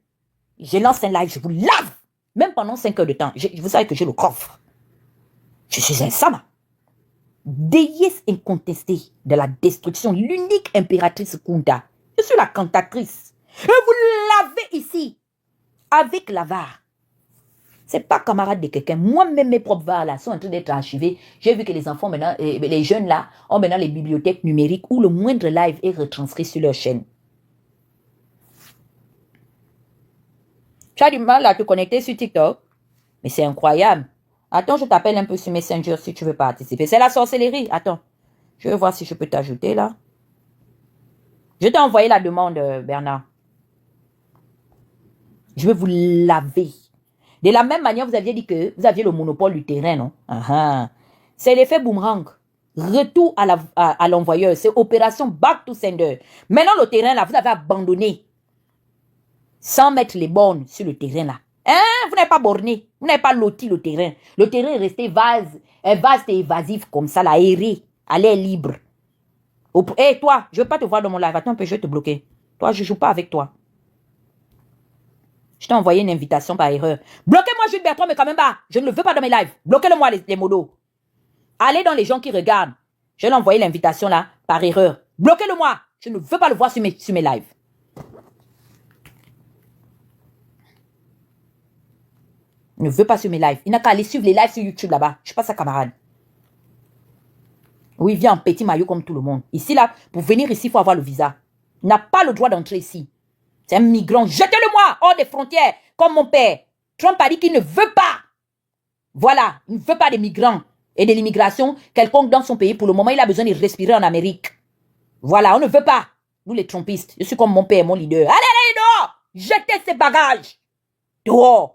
je lance un live, je vous lave. Même pendant 5 heures de temps. Vous savez que j'ai le coffre. Je suis un sama. Déesse incontestée de la destruction, l'unique impératrice Kunda. Je suis la cantatrice. Et vous l'avez ici, avec la VAR. C'est pas camarade de quelqu'un. Moi-même, mes propres VAR là sont en train d'être archivés. J'ai vu que les enfants maintenant, les jeunes là, ont maintenant les bibliothèques numériques où le moindre live est retranscrit sur leur chaîne. Tu as du mal à te connecter sur TikTok? Mais c'est incroyable. Attends, je t'appelle un peu sur Messenger si tu veux participer. C'est la sorcellerie. Attends. Je vais voir si je peux t'ajouter là. Je t'ai envoyé la demande, Bernard. Je vais vous laver. De la même manière, vous aviez dit que vous aviez le monopole du terrain, non? C'est l'effet boomerang. Retour à l'envoyeur. C'est opération back to sender. Maintenant, le terrain là, vous avez abandonné. Sans mettre les bornes sur le terrain là. Vous n'avez pas borné, vous n'avez pas loti le terrain. Le terrain est resté vaste et évasif comme ça, là, aéré, à l'air libre. Hé, toi, je ne veux pas te voir dans mon live. Attends un peu, je vais te bloquer. Toi, je ne joue pas avec toi. Je t'ai envoyé une invitation par erreur. Bloquez-moi, Jules Bertrand, mais quand même pas. Je ne le veux pas dans mes lives. Bloquez-le-moi, les modos. Allez dans les gens qui regardent. Je vais envoyer l'invitation là, par erreur. Bloquez-le-moi. Je ne veux pas le voir sur mes lives. Il ne veut pas sur mes lives. Il n'a qu'à aller suivre les lives sur YouTube là-bas. Je ne suis pas sa camarade. Oui, il vient en petit maillot comme tout le monde. Ici, là, pour venir ici, il faut avoir le visa. Il n'a pas le droit d'entrer ici. C'est un migrant. Jetez-le-moi hors des frontières, comme mon père. Trump a dit qu'il ne veut pas. Voilà, il ne veut pas des migrants et de l'immigration quelconque dans son pays. Pour le moment, il a besoin de respirer en Amérique. Voilà, on ne veut pas. Nous, les trumpistes, je suis comme mon père, mon leader. Allez, allez, dehors. Jetez ses bagages. Dehors.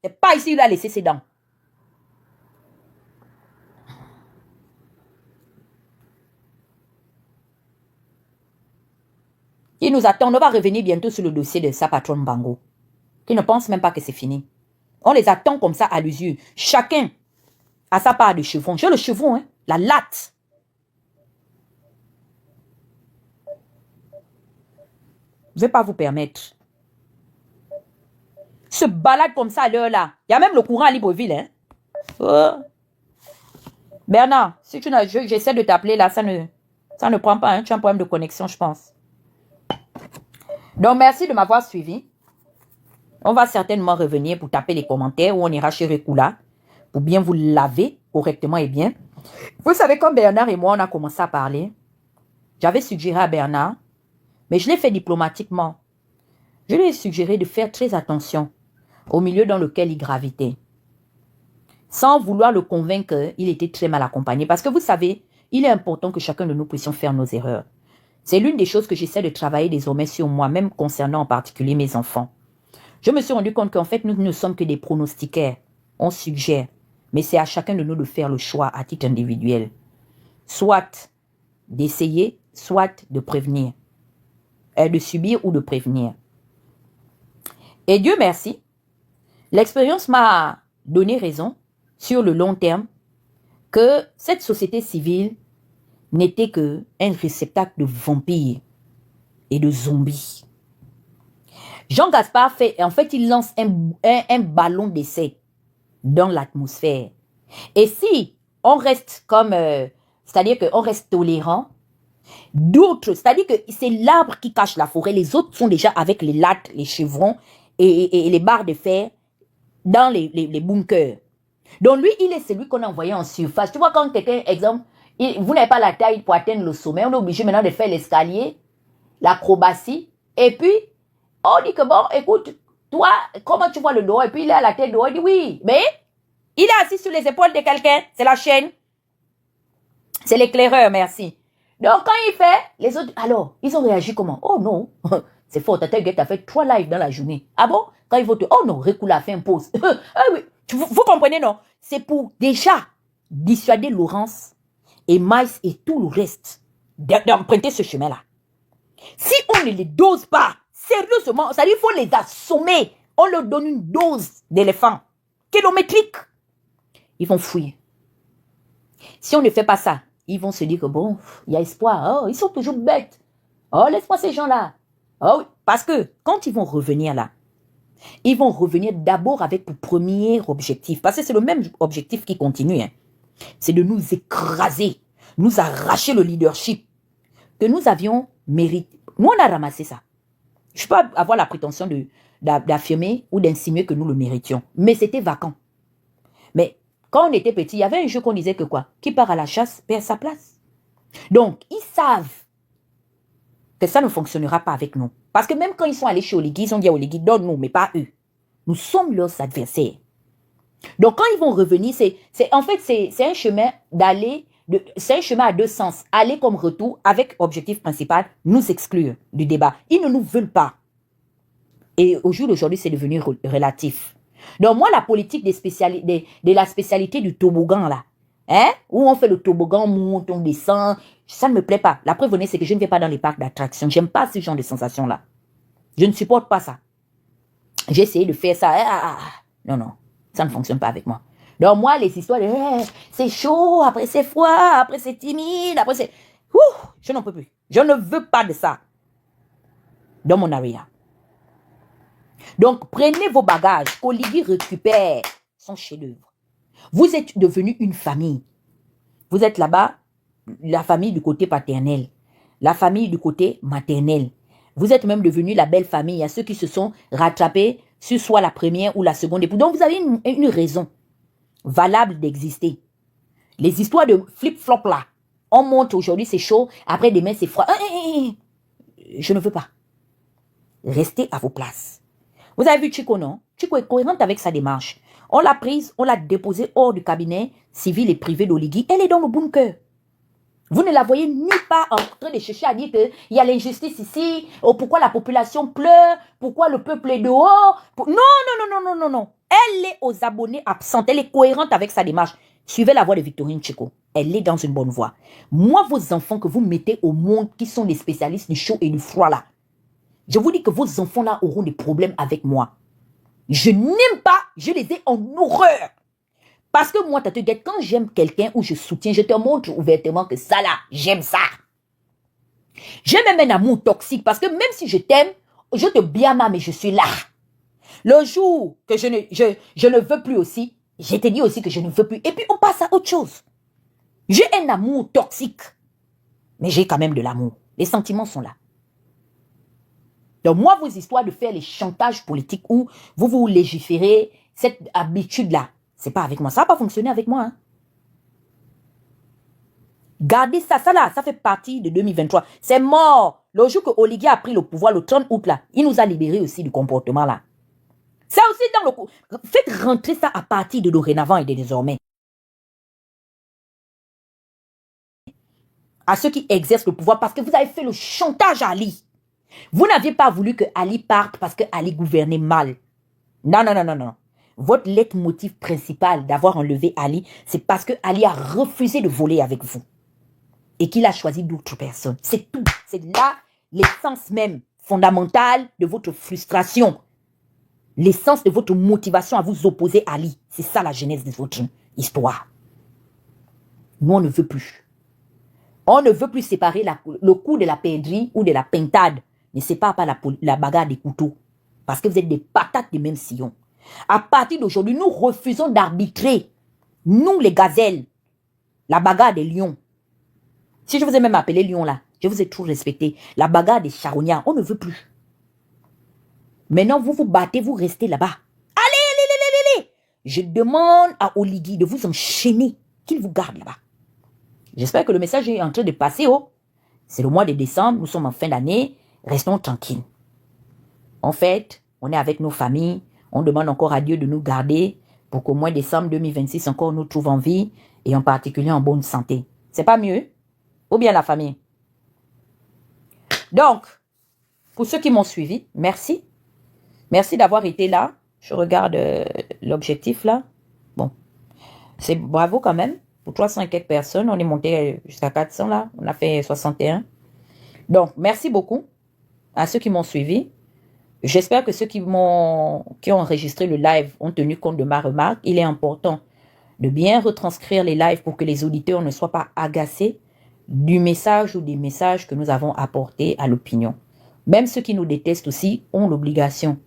C'est pas ici, il a laissé ses dents. Qui nous attend, on va revenir bientôt sur le dossier de sa patronne Bango. Qui ne pense même pas que c'est fini. On les attend comme ça à l'usure. Chacun a sa part de chevron. J'ai le chevron, hein, la latte. Je ne vais pas vous permettre. Se balade comme ça à l'heure là. Il y a même le courant à Libreville. Hein? Oh. Bernard, si tu n'as, j'essaie de t'appeler là, ça ne prend pas. Hein? Tu as un problème de connexion, je pense. Donc, merci de m'avoir suivi. On va certainement revenir pour taper les commentaires ou on ira chez Rekula pour bien vous laver correctement et bien. Vous savez, comme Bernard et moi, on a commencé à parler, j'avais suggéré à Bernard, mais je l'ai fait diplomatiquement. Je lui ai suggéré de faire très attention au milieu dans lequel il gravitait. Sans vouloir le convaincre, il était très mal accompagné. Parce que vous savez, il est important que chacun de nous puissions faire nos erreurs. C'est l'une des choses que j'essaie de travailler désormais sur moi, même concernant en particulier mes enfants. Je me suis rendu compte qu'en fait, nous ne sommes que des pronostiquaires. On suggère. Mais c'est à chacun de nous de faire le choix à titre individuel. Soit d'essayer soit de prévenir, de subir ou de prévenir. Et Dieu merci, l'expérience m'a donné raison sur le long terme que cette société civile n'était qu'un réceptacle de vampires et de zombies. Jean Gaspard il lance un ballon d'essai dans l'atmosphère. Et si on reste comme, c'est-à-dire qu'on reste tolérant, d'autres, c'est-à-dire que c'est l'arbre qui cache la forêt, les autres sont déjà avec les lattes, les chevrons et les barres de fer dans les bunkers. Donc lui, il est celui qu'on a envoyé en surface. Tu vois, quand quelqu'un, exemple, vous n'avez pas la taille pour atteindre le sommet, on est obligé maintenant de faire l'escalier, l'acrobatie, et puis on dit que bon, écoute, toi, comment tu vois le dos? Et puis il est à la tête de haut, il dit oui, mais il est assis sur les épaules de quelqu'un, c'est la chaîne. C'est l'éclaireur, merci. Donc quand il fait, les autres, alors, ils ont réagi comment? Oh non, c'est fort, Tata Huguette a fait 3 lives dans la journée. Ah bon? Quand ils vont te, oh non, Recoul a fait un pause. Ah oui. Vous comprenez, non? C'est pour déjà dissuader Laurence et Maïs et tout le reste d'emprunter ce chemin-là. Si on ne les dose pas, sérieusement, ça dit qu'il faut les assommer. On leur donne une dose d'éléphant kilométrique. Ils vont fuir. Si on ne fait pas ça, ils vont se dire que bon, il y a espoir. Oh, ils sont toujours bêtes. Oh, laisse-moi ces gens-là. Oh, parce que quand ils vont revenir là, ils vont revenir d'abord avec pour premier objectif, parce que c'est le même objectif qui continue, hein. C'est de nous écraser, nous arracher le leadership que nous avions mérité. Nous, on a ramassé ça. Je ne peux pas avoir la prétention d'affirmer ou d'insinuer que nous le méritions, mais c'était vacant. Mais quand on était petit, il y avait un jeu qu'on disait que quoi? Qui part à la chasse perd sa place. Donc, ils savent que ça ne fonctionnera pas avec nous. Parce que même quand ils sont allés chez Oligui, ils ont dit à Oligui, donne-nous, mais pas eux. Nous sommes leurs adversaires. Donc, quand ils vont revenir, en fait, c'est un chemin c'est un chemin à deux sens. Aller comme retour avec objectif principal, nous exclure du débat. Ils ne nous veulent pas. Et au jour d'aujourd'hui, c'est devenu relatif. Donc, moi, la politique de la spécialité du toboggan, là, hein, où on fait le toboggan, on monte, on descend, ça ne me plaît pas. La preuve, c'est que je ne vais pas dans les parcs d'attractions. J'aime pas ce genre de sensation-là. Je ne supporte pas ça. J'ai essayé de faire ça. Non, non, ça ne fonctionne pas avec moi. Donc, moi, les histoires de c'est chaud, après c'est froid, après c'est timide, après c'est... je n'en peux plus. Je ne veux pas de ça dans mon area. Donc, prenez vos bagages, qu'Oligui récupère son chef-d'œuvre. Vous êtes devenu une famille. Vous êtes là-bas, la famille du côté paternel, la famille du côté maternel. Vous êtes même devenu la belle famille. Il y a ceux qui se sont rattrapés sur soit la première ou la seconde épouse. Donc, vous avez une raison valable d'exister. Les histoires de flip-flop là, on monte aujourd'hui, c'est chaud, après demain, c'est froid. Je ne veux pas. Restez à vos places. Vous avez vu Chico, non? Chico est cohérente avec sa démarche. On l'a prise, on l'a déposée hors du cabinet civil et privé d'Oligui. Elle est dans le bunker. Vous ne la voyez ni pas en train de chercher à dire qu'il y a l'injustice ici, ou pourquoi la population pleure, pourquoi le peuple est dehors. Non. Elle est aux abonnés absentes. Elle est cohérente avec sa démarche. Suivez la voie de Victorine Chico. Elle est dans une bonne voie. Moi, vos enfants que vous mettez au monde, qui sont des spécialistes du chaud et du froid là, je vous dis que vos enfants là auront des problèmes avec moi. Je n'aime pas, je les ai en horreur. Parce que moi, Tata Huguette, quand j'aime quelqu'un ou je soutiens, je te montre ouvertement que ça là, j'aime ça. J'ai même un amour toxique parce que même si je t'aime, je te blâme, mais je suis là. Le jour que je ne veux plus aussi, je te dis aussi que je ne veux plus. Et puis on passe à autre chose. J'ai un amour toxique, mais j'ai quand même de l'amour. Les sentiments sont là. Donc moi, vos histoires de faire les chantages politiques où vous légiférez, cette habitude-là, c'est pas avec moi. Ça n'a pas fonctionné avec moi. Hein. Gardez ça, ça fait partie de 2023. C'est mort. Le jour que Oligui a pris le pouvoir, le 30 août, là, il nous a libérés aussi du comportement là. C'est aussi dans le... Faites rentrer ça à partir de dorénavant et de désormais. À ceux qui exercent le pouvoir parce que vous avez fait le chantage à Ali. Vous n'aviez pas voulu que Ali parte parce que Ali gouvernait mal. Non. Votre leitmotiv principal d'avoir enlevé Ali, c'est parce que Ali a refusé de voler avec vous. et qu'il a choisi d'autres personnes. C'est tout. C'est là l'essence même fondamentale de votre frustration. L'essence de votre motivation à vous opposer à Ali. C'est ça la genèse de votre histoire. Nous, on ne veut plus. On ne veut plus séparer le coup de la perdrix ou de la pintade. Ne sépare pas la bagarre des couteaux. Parce que vous êtes des patates du même sillon. À partir d'aujourd'hui, nous refusons d'arbitrer, nous les gazelles, la bagarre des lions. Si je vous ai même appelé lion là, je vous ai toujours respecté. La bagarre des charognards, on ne veut plus. Maintenant, vous vous battez, vous restez là-bas. Allez. Je demande à Oligui de vous enchaîner, qu'il vous garde là-bas. J'espère que le message est en train de passer. Oh. C'est le mois de décembre, nous sommes en fin d'année, restons tranquilles. En fait, on est avec nos familles, on demande encore à Dieu de nous garder pour qu'au mois de décembre 2026 encore nous trouve en vie et en particulier en bonne santé. C'est pas mieux? Ou bien la famille? Donc, pour ceux qui m'ont suivi, merci. Merci d'avoir été là. Je regarde l'objectif là. Bon, c'est bravo quand même. Pour 300 et quelques personnes, on est monté jusqu'à 400 là. On a fait 61. Donc, merci beaucoup à ceux qui m'ont suivi. J'espère que ceux qui ont enregistré le live ont tenu compte de ma remarque. Il est important de bien retranscrire les lives pour que les auditeurs ne soient pas agacés du message ou des messages que nous avons apportés à l'opinion. Même ceux qui nous détestent aussi ont l'obligation.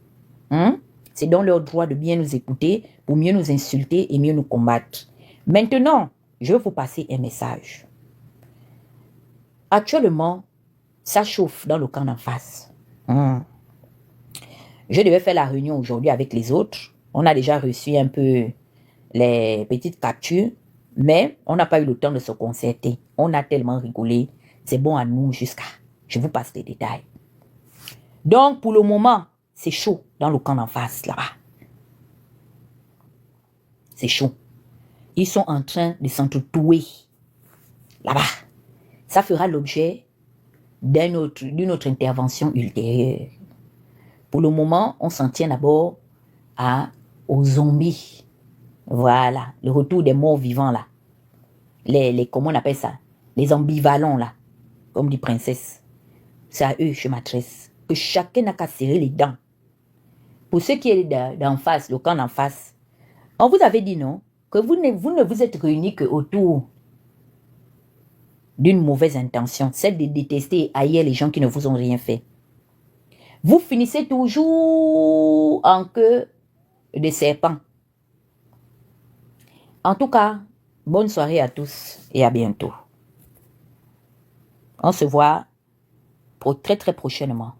C'est dans leur droit de bien nous écouter pour mieux nous insulter et mieux nous combattre. Maintenant, je vais vous passer un message. Actuellement, ça chauffe dans le camp d'en face. Je devais faire la réunion aujourd'hui avec les autres. On a déjà reçu un peu les petites captures, mais on n'a pas eu le temps de se concerter. On a tellement rigolé. C'est bon à nous jusqu'à... Je vous passe les détails. Donc, pour le moment, c'est chaud dans le camp d'en face, là-bas. C'est chaud. Ils sont en train de s'entretouer là-bas. Ça fera l'objet d'une autre intervention ultérieure. Pour le moment, on s'en tient d'abord aux zombies. Voilà, le retour des morts vivants là. Comment on appelle ça? Les ambivalents là, comme dit Princesse. C'est à eux je m'adresse. Que chacun n'a qu'à serrer les dents. Pour ceux qui est d'en face, le camp d'en face, on vous avait dit non, que vous ne vous êtes réunis qu'autour d'une mauvaise intention, celle de détester et haïr les gens qui ne vous ont rien fait. Vous finissez toujours en queue de serpent. En tout cas, bonne soirée à tous et à bientôt. On se voit très très prochainement.